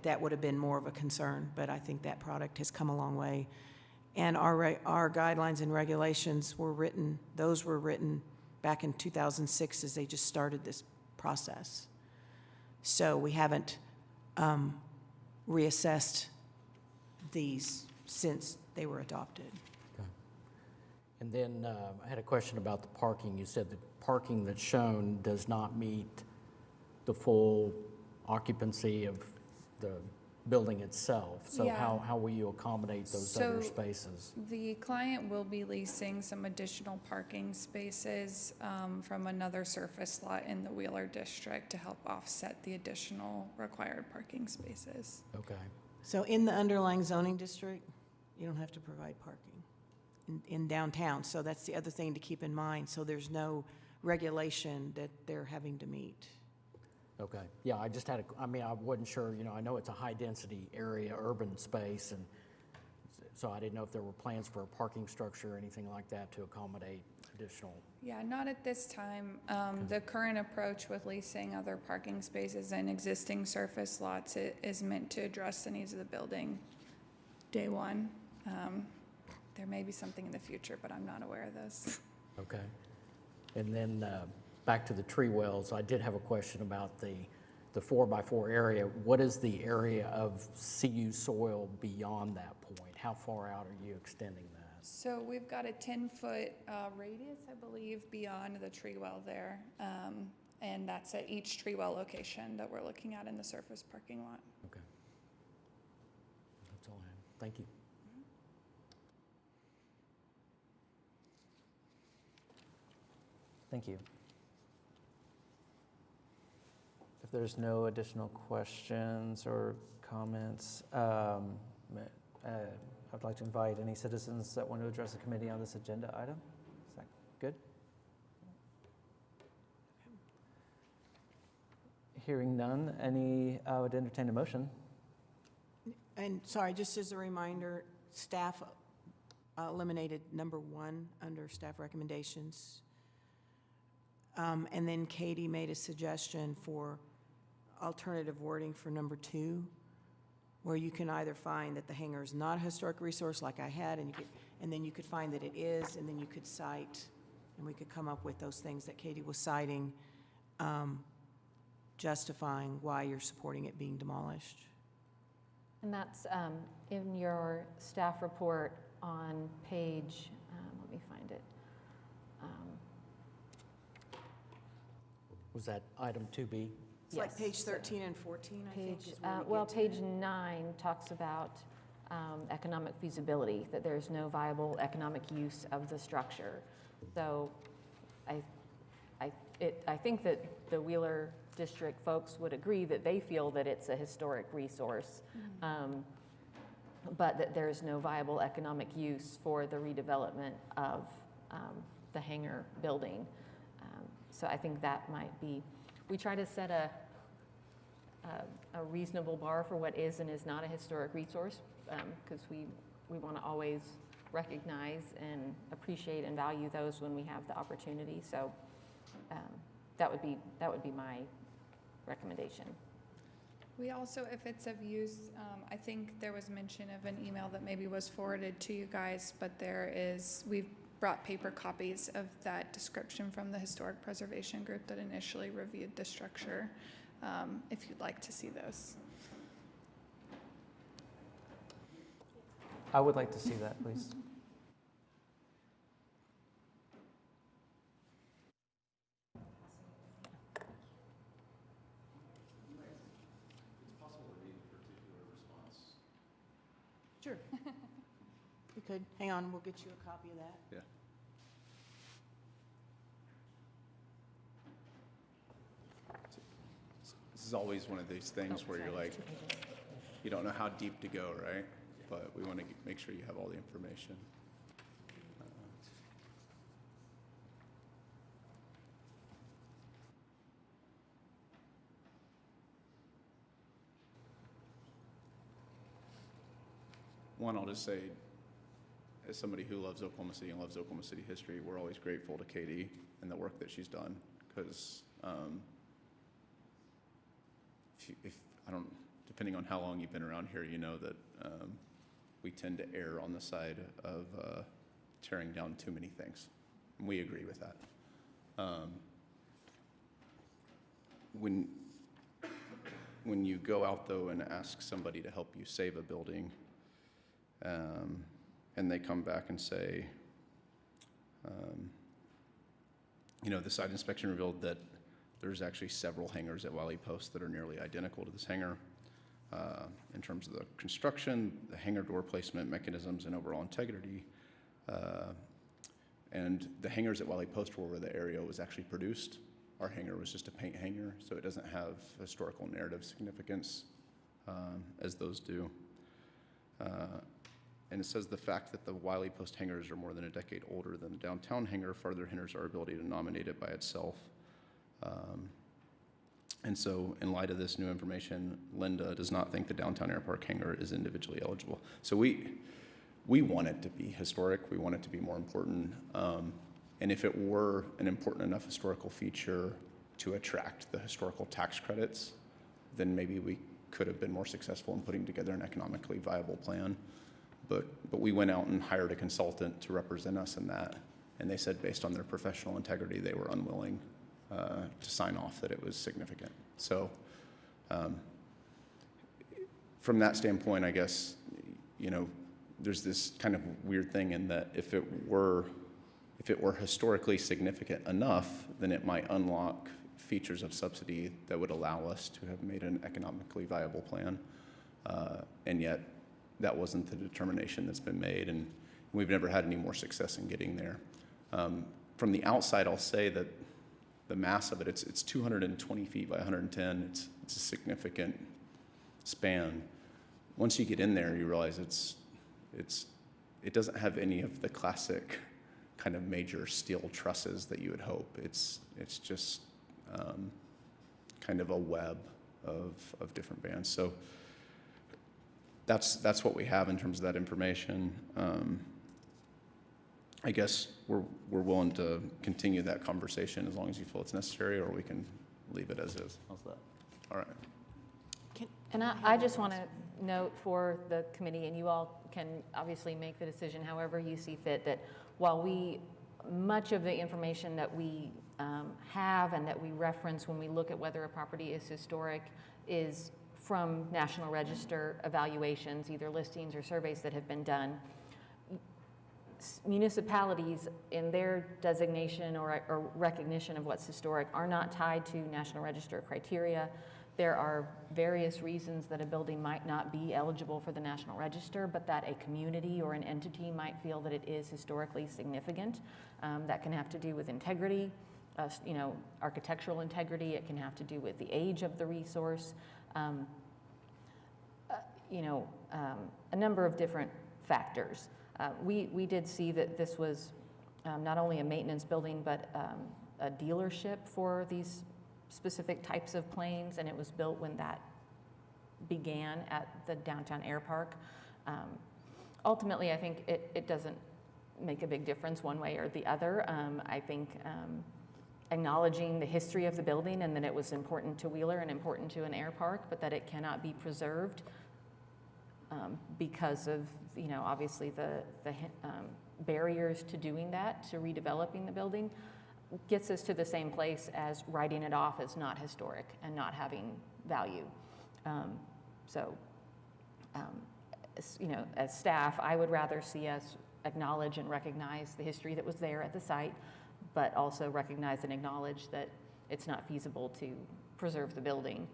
that would have been more of a concern, but I think that product has come a long way. And our guidelines and regulations were written back in 2006 as they just started this process. So we haven't reassessed these since they were adopted. Okay. And then I had a question about the parking. You said the parking that's shown does not meet the full occupancy of the building itself. So Yeah. how will you accommodate those other So- spaces? The client will be leasing some additional parking spaces from another surface lot in the Wheeler District to help offset the additional required parking spaces. Okay, So in the underlying zoning district, you don't have to provide parking in downtown. So that's the other thing to keep in mind. So there's no regulation that they're having to meet. okay. Yeah, I just had, I wasn't sure, I know it's a high-density area, urban space, and so I didn't know if there were plans for a parking structure or anything like that to accommodate additional. Yeah, not at this time. The current approach with leasing other parking spaces and existing surface lots is meant to address the needs of the building day one. There may be something in the future, but I'm not aware of those. Okay. And then back to the tree wells, I did have a question about the 4x4 area. What is the area of CU soil beyond that point? How far out are you extending that? So we've got a 10-foot radius, I believe, beyond the tree well there. And that's at each tree well location that we're looking at in the surface parking lot. Okay. That's all I have. Thank you. Thank you. If there's no additional questions or comments, I'd like to invite any citizens that want to address the committee on this agenda item. Is that good? Hearing none, I would entertain a motion. And sorry, just as a reminder, staff eliminated number 1 under staff recommendations. And then Katie made a suggestion for alternative wording for number 2, where you can either find that the hangar is not a historic resource like I had, and then you could find that it is, and then you could cite, and we could come up with those things that Katie was citing, justifying why you're supporting it being demolished. And that's in your staff report on page, let me find it. Was that item 2B? It's like Yes. page 13 and 14, I think, Page, is where we well, get to page it. 9 talks about economic feasibility, that there's no viable economic use of the structure. So I think that the Wheeler District folks would agree that they feel that it's a historic resource, but that there's no viable economic use for the redevelopment of the hangar building. So I think that might be, we try to set a reasonable bar for what is and is not a historic resource, because we want to always recognize and appreciate and value those when we have the opportunity. So that would be my recommendation. We also, if it's of use, I think there was mention of an email that maybe was forwarded to you guys, but we've brought paper copies of that description from the Historic Preservation Group that initially reviewed the structure, if you'd like to see those. I would like to see that, please. Sure. You could. Hang on, we'll get you a copy of that. Yeah. This is always one of these things where you're like, you don't know how deep to go, right? But we want to make sure you have all the information. One, I'll just say, as somebody who loves Oklahoma City and loves Oklahoma City history, we're always grateful to Katie and the work that she's done, because depending on how long you've been around here, you know that we tend to err on the side of tearing down too many things. And we agree with that. When you go out, though, and ask somebody to help you save a building, and they come back and say, the site inspection revealed that there's actually several hangars at Wiley Post that are nearly identical to this hangar. in terms of the construction, the hangar door placement mechanisms, and overall integrity. And the hangars at Wiley Post were where the area was actually produced. Our hangar was just a paint hangar, so it doesn't have historical narrative significance as those do. And it says the fact that the Wiley Post hangars are more than a decade older than the downtown hangar further hinders our ability to nominate it by itself. And so in light of this new information, Linda does not think the downtown Air Park hangar is individually eligible. So we want it to be historic. We want it to be more important. And if it were an important enough historical feature to attract the historical tax credits, then maybe we could have been more successful in putting together an economically viable plan. But we went out and hired a consultant to represent us in that. And they said based on their professional integrity, they were unwilling to sign off that it was significant. So from that standpoint, I guess, you know, there's this kind of weird thing in that if it were historically significant enough, then it might unlock features of subsidy that would allow us to have made an economically viable plan. And yet that wasn't the determination that's been made, and we've never had any more success in getting there. From the outside, I'll say that the mass of it, it's 220 feet by 110. It's a significant span. Once you get in there, you realize it doesn't have any of the classic kind of major steel trusses that you would hope. It's just kind of a web of different bands. So that's what we have in terms of that information. I guess we're willing to continue that conversation as long as you feel it's necessary, or we can leave it as is. How's that? All right. And I just want to note for the committee, and you all can obviously make the decision however you see fit, that while much of the information that we have and that we reference when we look at whether a property is historic is from National Register evaluations, either listings or surveys that have been done. Municipalities in their designation or recognition of what's historic are not tied to National Register criteria. There are various reasons that a building might not be eligible for the National Register, but that a community or an entity might feel that it is historically significant. That can have to do with integrity, architectural integrity. It can have to do with the age of the resource. A number of different factors. We did see that this was not only a maintenance building, but a dealership for these specific types of planes, and it was built when that began at the downtown air park. Ultimately, I think it doesn't make a big difference one way or the other. I think acknowledging the history of the building and that it was important to Wheeler and important to an air park, but that it cannot be preserved because of, obviously the barriers to doing that, to redeveloping the building, gets us to the same place as writing it off as not historic and not having value. As staff, I would rather see us acknowledge and recognize the history that was there at the site, but also recognize and acknowledge that it's not feasible to preserve the building.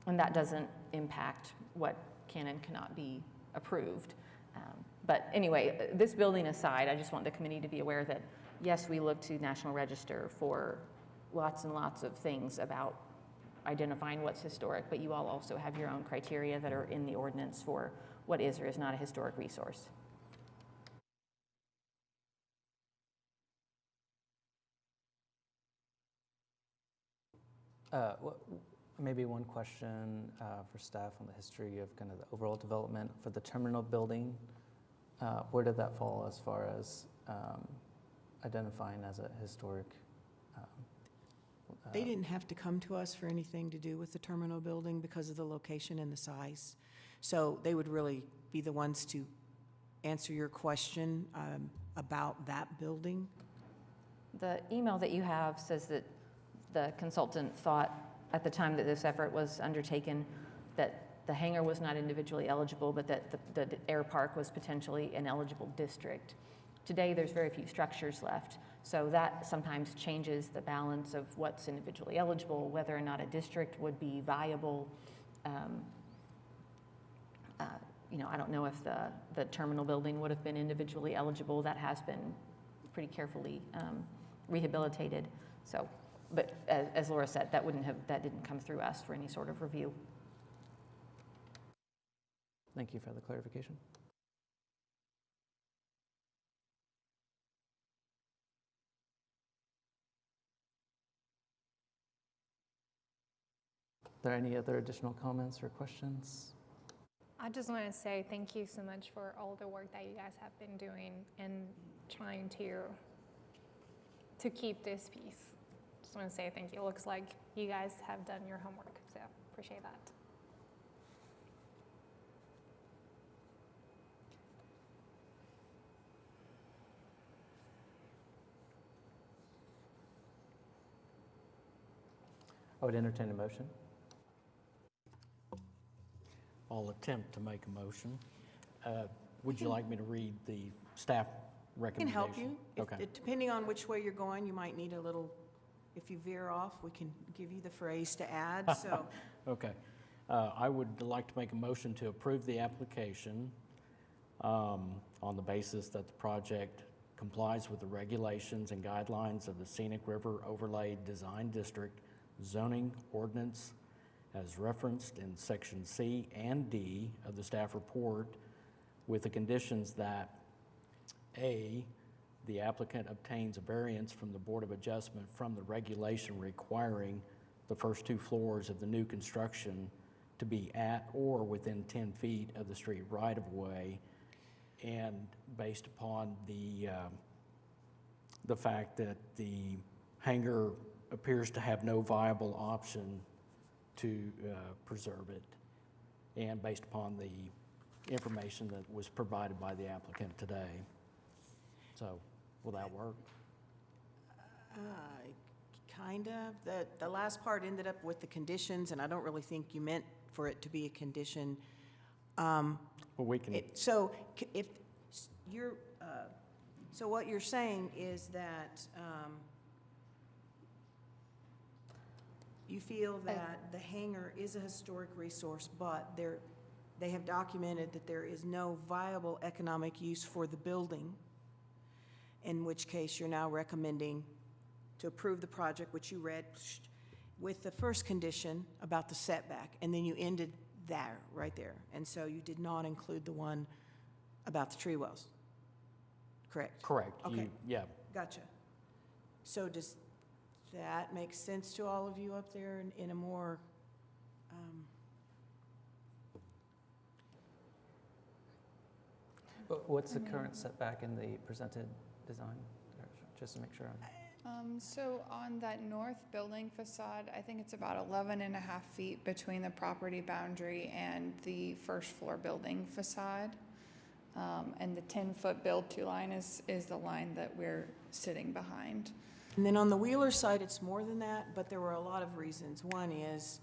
And that doesn't impact what can and cannot be approved. But anyway, this building aside, I just want the committee to be aware that yes, we look to National Register for lots and lots of things about identifying what's historic, but you all also have your own criteria that are in the ordinance for what is or is not a historic resource. Maybe one question for staff on the history of kind of the overall development for the terminal building. Where did that fall as far as identifying as a historic? They didn't have to come to us for anything to do with the terminal building because of the location and the size. So they would really be the ones to answer your question about that building. The email that you have says that the consultant thought at the time that this effort was undertaken that the hangar was not individually eligible, but that the air park was potentially an eligible district. Today, there's very few structures left, so that sometimes changes the balance of what's individually eligible, whether or not a district would be viable. I don't know if the terminal building would have been individually eligible. That has been pretty carefully rehabilitated. So, but as Laura said, that didn't come through us for any sort of review. Thank you for the clarification. Are there any other additional comments or questions? I just want to say thank you so much for all the work that you guys have been doing and trying to keep this piece. Just want to say thank you. It looks like you guys have done your homework, so appreciate that. I would entertain a motion. I'll attempt to make a motion. Would you like me to read the staff Can recommendation? help you. Okay. Depending on which way you're going, you might need a little, if you veer off, we can give you the phrase to add, so. Okay. I would like to make a motion to approve the application on the basis that the project complies with the regulations and guidelines of the Scenic River Overlay Design District zoning ordinance as referenced in section C and D of the staff report, with the conditions that A, the applicant obtains a variance from the Board of Adjustment from the regulation requiring the first 2 floors of the new construction to be at or within 10 feet of the street right-of-way, and based upon the fact that the hangar appears to have no viable option to preserve it, and based upon the information that was provided by the applicant today. So, will that work? Kind of. The last part ended up with the conditions, and I don't really think you meant for it to be a condition. Well, we can. So if you're, so what you're saying is that you feel that the hangar is a historic resource, but they have documented that there is no viable economic use for the building, in which case you're now recommending to approve the project, which you read, with the first condition about the setback, and then you ended there, right there. And so you did not include the one about the tree wells, correct? Correct. Okay. Yeah. Gotcha. So does that make sense to all of you up there in a more, What's the current setback in the presented design? Just to make sure. So on that north building facade, I think it's about 11 and a half feet between the property boundary and the first floor building facade. And the 10-foot build-to line is the line that we're sitting behind. and then on the Wheeler side, it's more than that, but there were a lot of reasons. One is,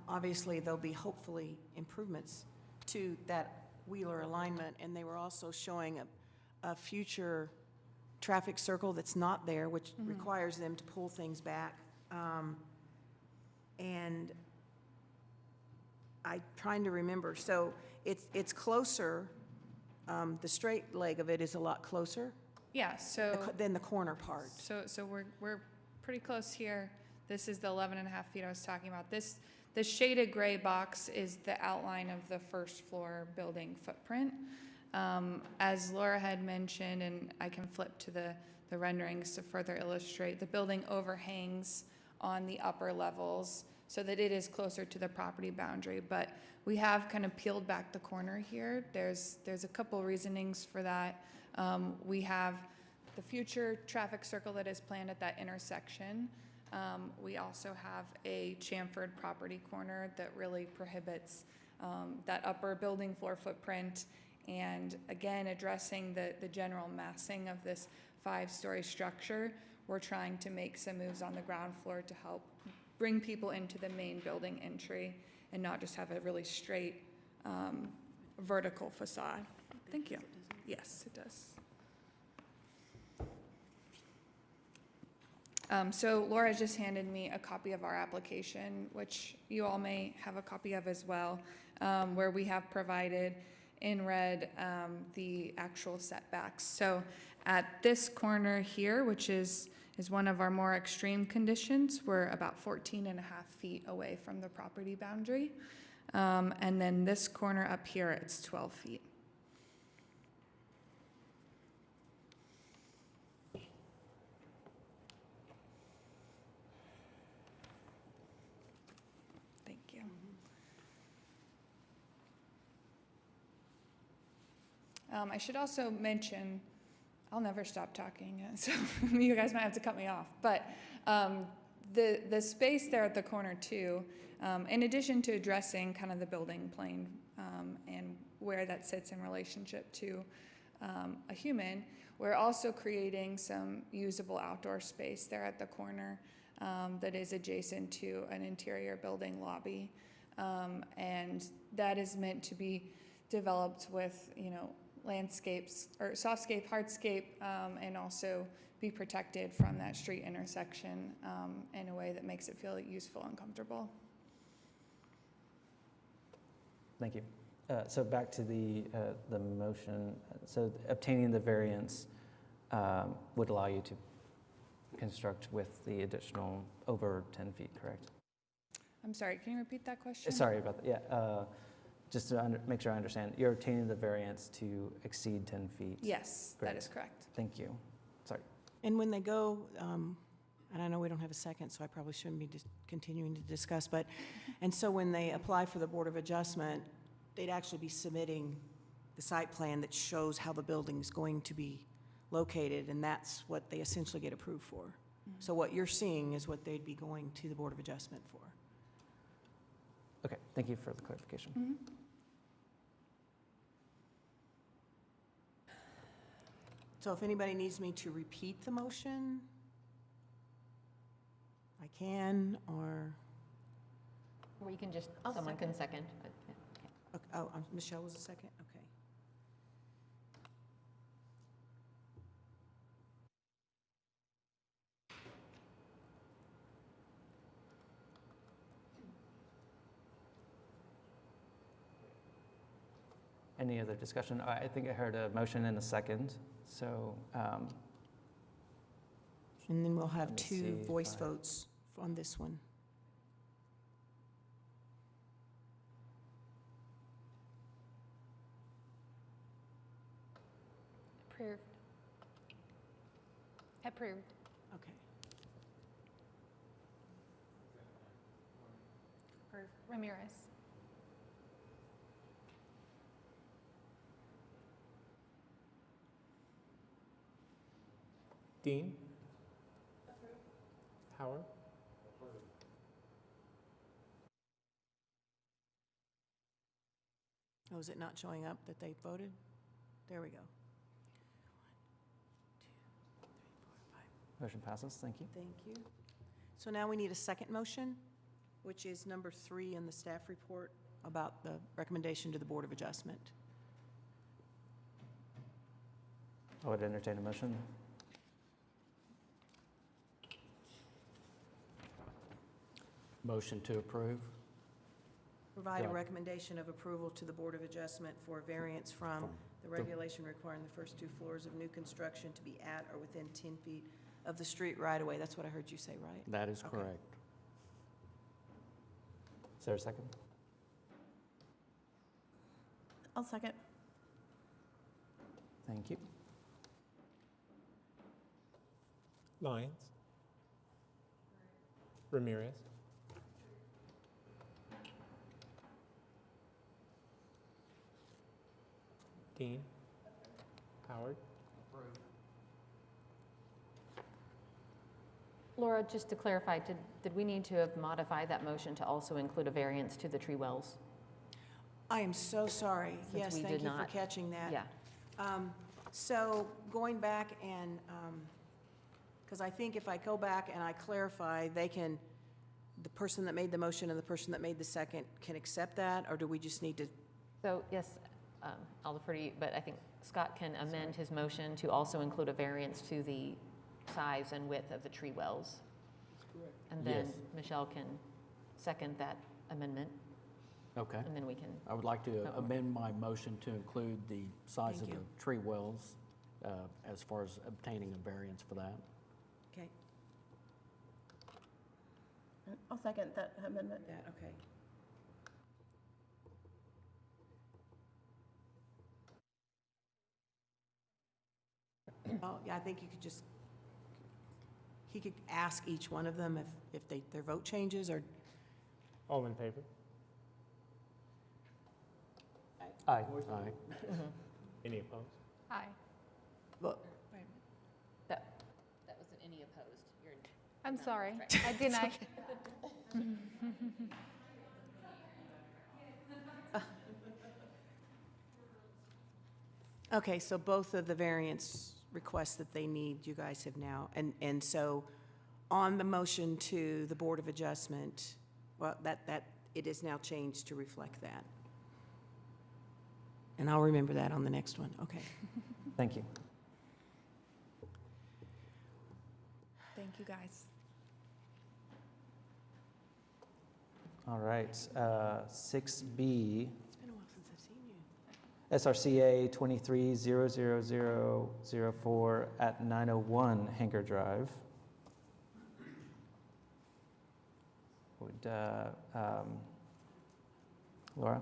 obviously, there'll be hopefully improvements to that Wheeler alignment, and they were also showing a future traffic circle that's not there, which requires them to pull things back. And I'm trying to remember, so it's closer, the straight leg of it is a lot closer Yeah, so than the corner part. so we're pretty close here. This is the 11 and a half feet I was talking about. The shaded gray box is the outline of the first floor building footprint. As Laura had mentioned, and I can flip to the renderings to further illustrate, the building overhangs on the upper levels so that it is closer to the property boundary. But we have kind of peeled back the corner here. There's a couple reasonings for that. We have the future traffic circle that is planned at that intersection. We also have a chamfered property corner that really prohibits that upper building floor footprint. And again, addressing the general massing of this 5-story structure, we're trying to make some moves on the ground floor to help bring people into the main building entry and not just have a really straight vertical facade. Thank you. Yes, it does. So Laura just handed me a copy of our application, which you all may have a copy of as well. where we have provided in red the actual setbacks. So at this corner here, which is one of our more extreme conditions, we're about 14 and a half feet away from the property boundary. And then this corner up here, it's 12 feet. Thank you. I should also mention, I'll never stop talking, so you guys might have to cut me off. But the space there at the corner too, in addition to addressing kind of the building plane and where that sits in relationship to a human, we're also creating some usable outdoor space there at the corner that is adjacent to an interior building lobby. And that is meant to be developed with, landscapes or softscape, hardscape, and also be protected from that street intersection in a way that makes it feel useful and comfortable. Thank you. So back to the motion. So obtaining the variance would allow you to construct with the additional over 10 feet, correct? I'm sorry, can you repeat that question? Sorry about that. Yeah. Just to make sure I understand, you're obtaining the variance to exceed 10 feet? Yes, Great. that is correct. Thank you. Sorry. And when they go, and I know we don't have a second, so I probably shouldn't be continuing to discuss, but, and so when they apply for the Board of Adjustment, they'd actually be submitting the site plan that shows how the building's going to be located, and that's what they essentially get approved for. Mm-hmm. So what you're seeing is what they'd be going to the Board of Adjustment for. Okay, thank you for the clarification. Mm-hmm. So if anybody needs me to repeat the motion, I can, or, Or you can just, someone can second. Yeah. okay, oh, Michelle was a second, okay. Any other discussion? I think I heard a motion and a second, so And then we'll have Let me two see if voice I- votes on this one. Approved. Approved. Okay. Or Ramirez. Dean? Howard? Oh, is it not showing up that they voted? There we go. motion passes. Thank you. Thank you. So now we need a second motion, which is number 3 in the staff report about the recommendation to the Board of Adjustment. I would entertain a motion. Motion to approve. Provide a Right. recommendation of approval to the Board of Adjustment for a variance from the regulation requiring the first 2 floors of new construction to be at or within 10 feet of the street right-of-way. That's what I heard you say, right? That is Okay. correct. Is there a second? I'll second. Thank you. Lyons? Ramirez? Dean? Howard? Laura, just to clarify, did we need to have modified that motion to also include a variance to the tree wells? I am so sorry. Since Yes, we thank did you for not- catching that. Yeah. So going back and, because I think if I go back and I clarify, they can, the person that made the motion and the person that made the second can accept that, or do we just need to? So, yes, I'll defer to you, but I think Scott can amend his motion to also include a variance to the size and width of the tree wells. And then Yes. Michelle can second that amendment. Okay. and then we can, I would like to amend my motion to include the size of Thank the you. tree wells as far as obtaining a variance for that. Okay, I'll second that amendment. that, okay. Well, yeah, I think you could just, he could ask each one of them if their vote changes, or, All in favor? Aye. Aye. Any opposed? Aye. well, that was an any opposed. You're I'm sorry. I didn't. okay, so both of the variance requests that they need, you guys have now, and so on the motion to the Board of Adjustment, well, that, it is now changed to reflect that. And I'll remember that on the next one, okay. Thank you. Thank you, guys. All right, 6B, It's been a while since I've seen you. SRCA 23-00004 at 901 Hangar Drive. Would, Laura?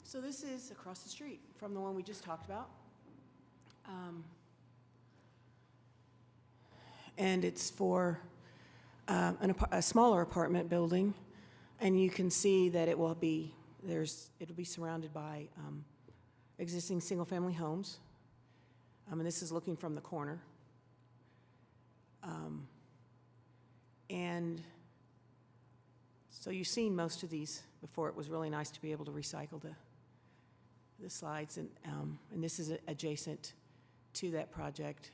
So this is across the street from the one we just talked about. And it's for a smaller apartment building, and you can see that it will be, it'll be surrounded by existing single-family homes. And this is looking from the corner. And so you've seen most of these before. It was really nice to be able to recycle the slides, and this is adjacent to that project.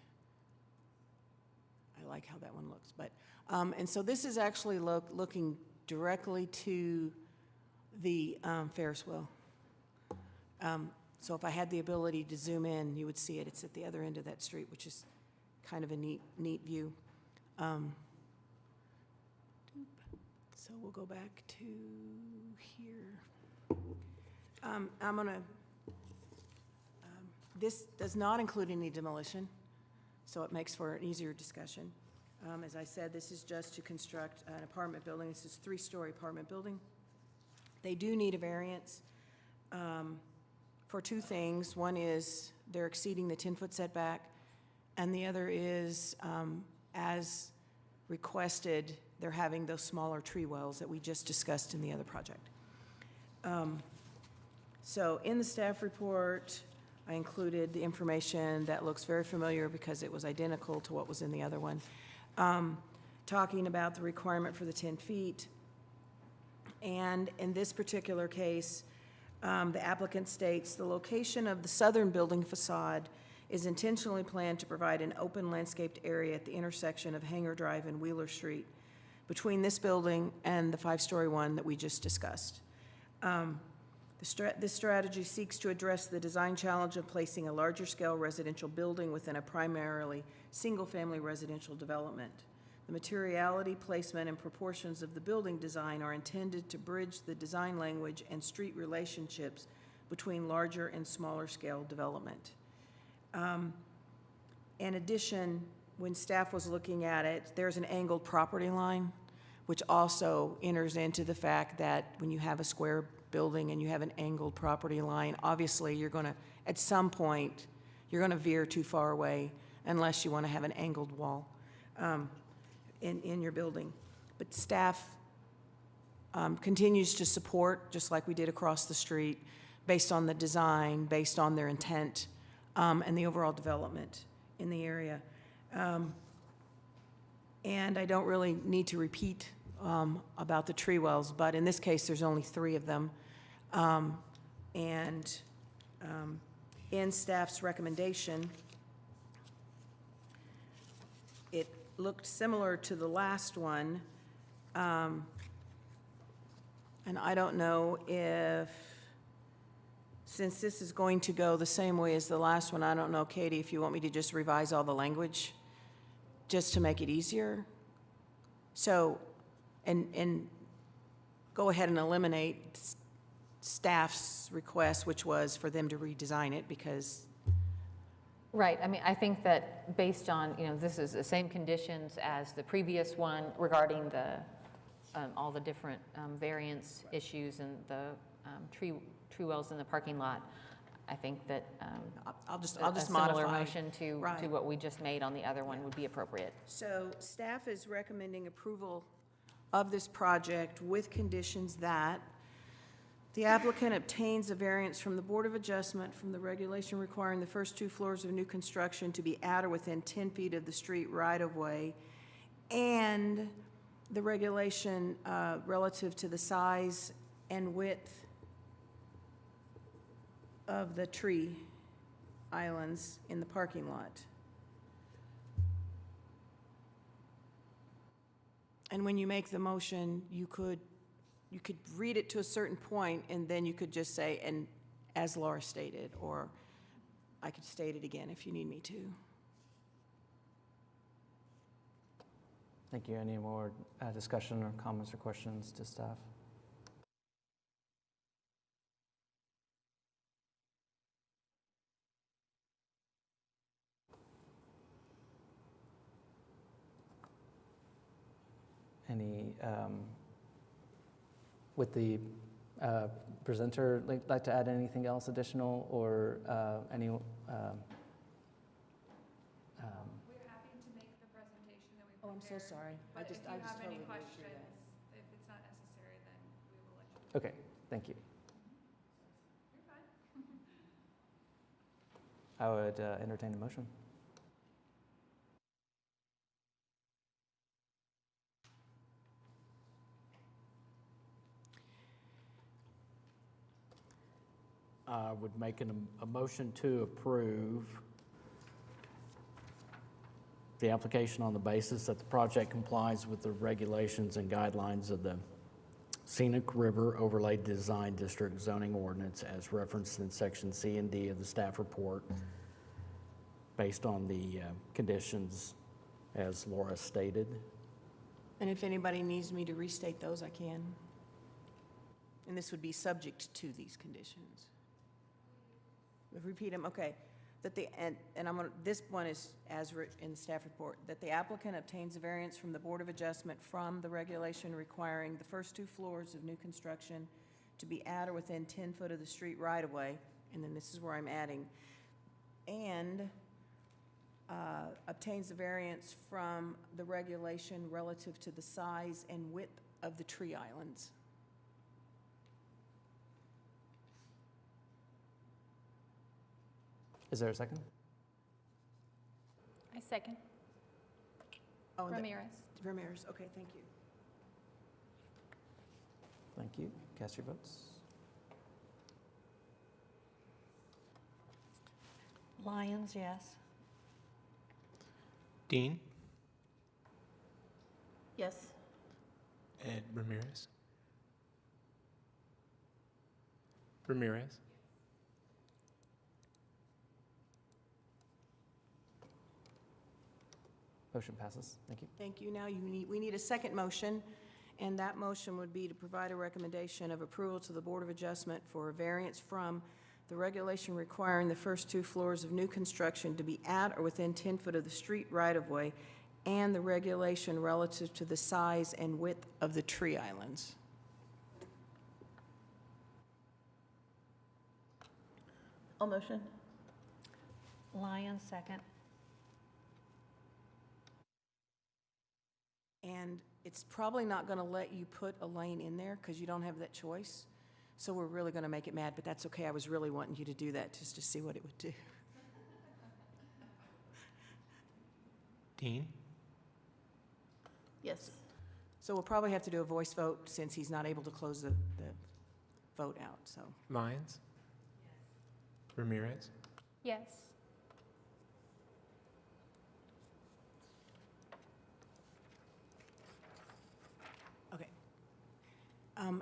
I like how that one looks, but, and so this is actually looking directly to the Ferris wheel. So if I had the ability to zoom in, you would see it. It's at the other end of that street, which is kind of a neat view. So we'll go back to here. I'm gonna, this does not include any demolition, so it makes for an easier discussion. As I said, this is just to construct an apartment building. This is a 3-story apartment building. They do need a variance for 2 things. One is they're exceeding the 10-foot setback, and the other is, as requested, they're having those smaller tree wells that we just discussed in the other project. So in the staff report, I included the information that looks very familiar because it was identical to what was in the other one, talking about the requirement for the 10 feet. And in this particular case, the applicant states, the location of the southern building facade is intentionally planned to provide an open landscaped area at the intersection of Hanger Drive and Wheeler Street between this building and the 5-story one that we just discussed. This strategy seeks to address the design challenge of placing a larger scale residential building within a primarily single-family residential development. The materiality, placement, and proportions of the building design are intended to bridge the design language and street relationships between larger and smaller scale development. In addition, when staff was looking at it, there's an angled property line, which also enters into the fact that when you have a square building and you have an angled property line, obviously you're going to, at some point, you're going to veer too far away unless you want to have an angled wall in your building. But staff continues to support, just like we did across the street, based on the design, based on their intent, and the overall development in the area. And I don't really need to repeat about the tree wells, but in this case, there's only 3 of them. In staff's recommendation, it looked similar to the last one. And I don't know if, since this is going to go the same way as the last one, I don't know, Katie, if you want me to just revise all the language just to make it easier. So, and go ahead and eliminate staff's request, which was for them to redesign it, because, Right, I mean, I think that based on, this is the same conditions as the previous one regarding the, all the different variance issues and the tree wells in the parking lot. I think that I'll just a modify. similar motion to Right. what we just made on the other one would be appropriate. So staff is recommending approval of this project with conditions that the applicant obtains a variance from the Board of Adjustment from the regulation requiring the first 2 floors of new construction to be at or within 10 feet of the street right-of-way, and the regulation relative to the size and width of the tree islands in the parking lot. And when you make the motion, you could read it to a certain point, and then you could just say, and as Laura stated, or I could state it again if you need me to. Thank you. Any more discussion or comments or questions to staff? Any, would the presenter like to add anything else additional, or any? We're happy to make the presentation that we prepared. Oh, I'm so sorry. I But just if you have totally any didn't questions, hear that. if it's not necessary, then we will let you know. Okay, thank you. You're fine. I would entertain a motion. I would make a motion to approve the application on the basis that the project complies with the regulations and guidelines of the Scenic River Overlay Design District zoning ordinance as referenced in section C and D of the staff report, based on the conditions as Laura stated. And if anybody needs me to restate those, I can. And this would be subject to these conditions. Repeat them, okay. That the, and I'm gonna, this one is as written in the staff report, that the applicant obtains a variance from the Board of Adjustment from the regulation requiring the first 2 floors of new construction to be at or within 10 foot of the street right-of-way, and then this is where I'm adding, and obtains a variance from the regulation relative to the size and width of the tree islands. Is there a second? I second. Oh, and Ramirez. Ramirez, okay, thank you. Thank you. Cast your votes. Lyons, yes. Dean? Yes. Ed Ramirez? Ramirez? Motion passes. Thank you. Thank you. Now we need a second motion, and that motion would be to provide a recommendation of approval to the Board of Adjustment for a variance from the regulation requiring the first 2 floors of new construction to be at or within 10 foot of the street right-of-way, and the regulation relative to the size and width of the tree islands. I'll motion. Lyons, second. And it's probably not going to let you put a lane in there because you don't have that choice. So we're really going to make it mad, but that's okay. I was really wanting you to do that just to see what it would do. Dean? Yes. So we'll probably have to do a voice vote since he's not able to close the vote out, so. Lyons? Ramirez? Yes. Okay.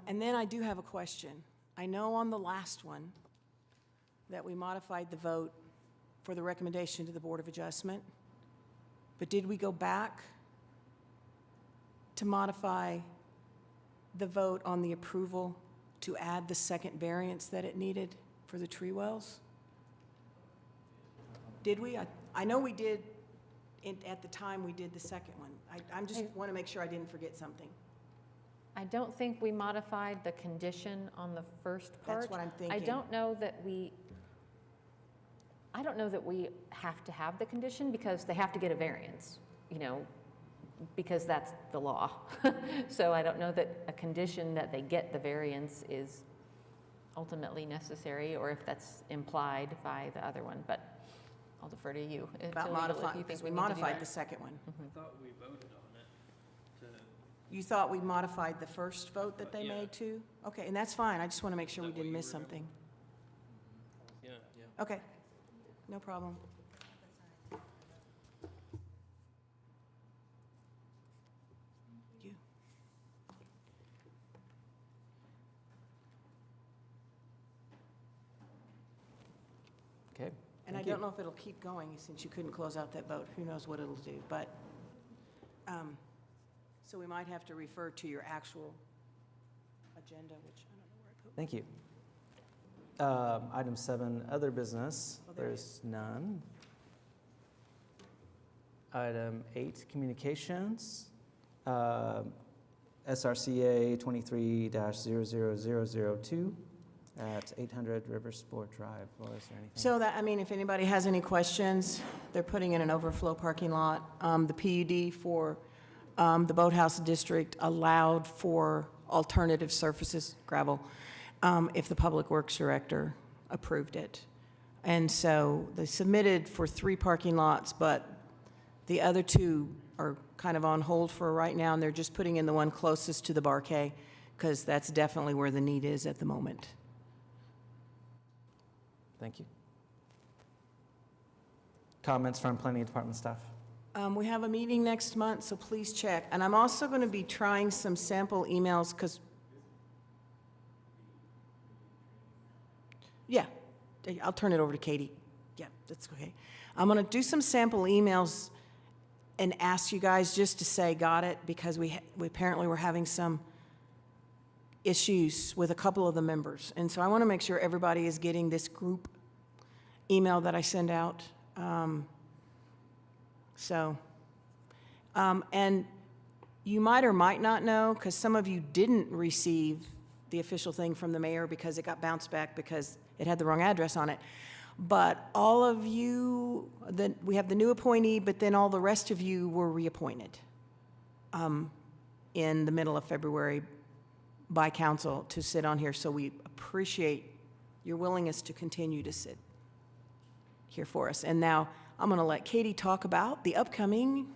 And then I do have a question. I know on the last one that we modified the vote for the recommendation to the Board of Adjustment. But did we go back to modify the vote on the approval to add the second variance that it needed for the tree wells? Did we? I know we did, at the time we did the second one. I just want to make sure I didn't forget something. I don't think we modified the condition on the first part. That's what I'm thinking. I don't know that we have to have the condition because they have to get a variance, because that's the law. So I don't know that a condition that they get the variance is ultimately necessary, or if that's implied by the other one, but I'll defer to you. About modifying, because we modified the second one. I thought we voted on it to, You thought we modified the first vote that they Yeah. made too? Okay, and that's fine. I just want to make sure we Is that what didn't you miss remember? something. yeah. Okay, no problem. You. Okay. And I thank you. don't know if it'll keep going since you couldn't close out that vote. Who knows what it'll do, but, so we might have to refer to your actual agenda, which I don't know where I put. Thank you. Item 7, other business. Oh, there it There's none. Item 8, communications. SRCA 23-00002 at 800 River Sport Drive. Laura, is there anything? So that, if anybody has any questions, they're putting in an overflow parking lot. The PUD for the Boathouse District allowed for alternative surfaces, gravel, if the Public Works Director approved it. And so they submitted for 3 parking lots, but the other 2 are kind of on hold for right now, and they're just putting in the one closest to the Barquet, because that's definitely where the need is at the moment. Thank you. Comments from Planning Department staff? We have a meeting next month, so please check. And I'm also going to be trying some sample emails, because, yeah, I'll turn it over to Katie. Yeah, that's okay. I'm going to do some sample emails and ask you guys just to say got it, because we apparently were having some issues with a couple of the members. And so I want to make sure everybody is getting this group email that I send out. And you might or might not know, because some of you didn't receive the official thing from the mayor because it got bounced back because it had the wrong address on it. But all of you, we have the new appointee, but then all the rest of you were reappointed in the middle of February by council to sit on here. So we appreciate your willingness to continue to sit here for us. And now I'm going to let Katie talk about the upcoming.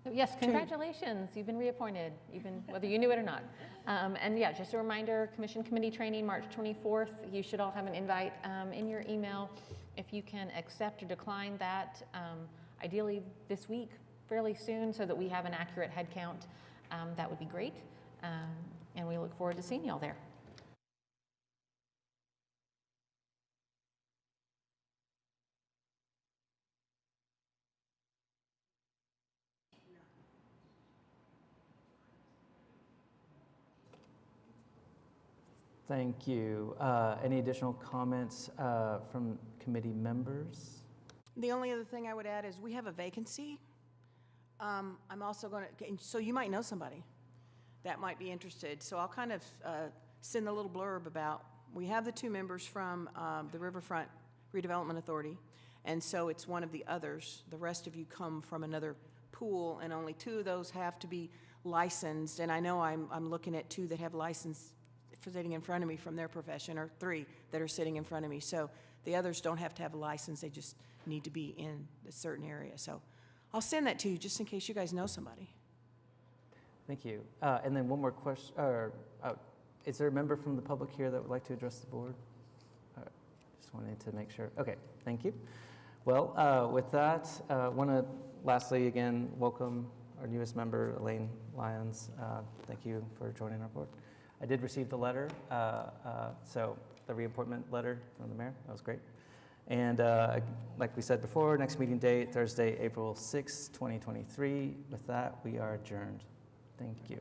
Yes, congratulations, you've been reappointed, even whether you knew it or not. And yeah, just a reminder, Commission Committee Training, March 24th. You should all have an invite in your email. If you can accept or decline that, ideally this week, fairly soon, so that we have an accurate head count, that would be great. And we look forward to seeing y'all there. Thank you. Any additional comments from committee members? The only other thing I would add is we have a vacancy. I'm also going to, so you might know somebody that might be interested. So I'll kind of send a little blurb about, we have the 2 members from the Riverfront Redevelopment Authority, and so it's one of the others. The rest of you come from another pool, and only 2 of those have to be licensed. And I know I'm looking at 2 that have license for sitting in front of me from their profession, or 3 that are sitting in front of me. So the others don't have to have a license, they just need to be in a certain area. So I'll send that to you just in case you guys know somebody. Thank you. And then one more question. Is there a member from the public here that would like to address the board? Just wanted to make sure. Okay, thank you. Well, with that, want to lastly again welcome our newest member, Elaine Lyons. Thank you for joining our board. I did receive the letter, so the reappointment letter from the mayor. That was great. And like we said before, next meeting date, Thursday, April 6, 2023. With that, we are adjourned. Thank you.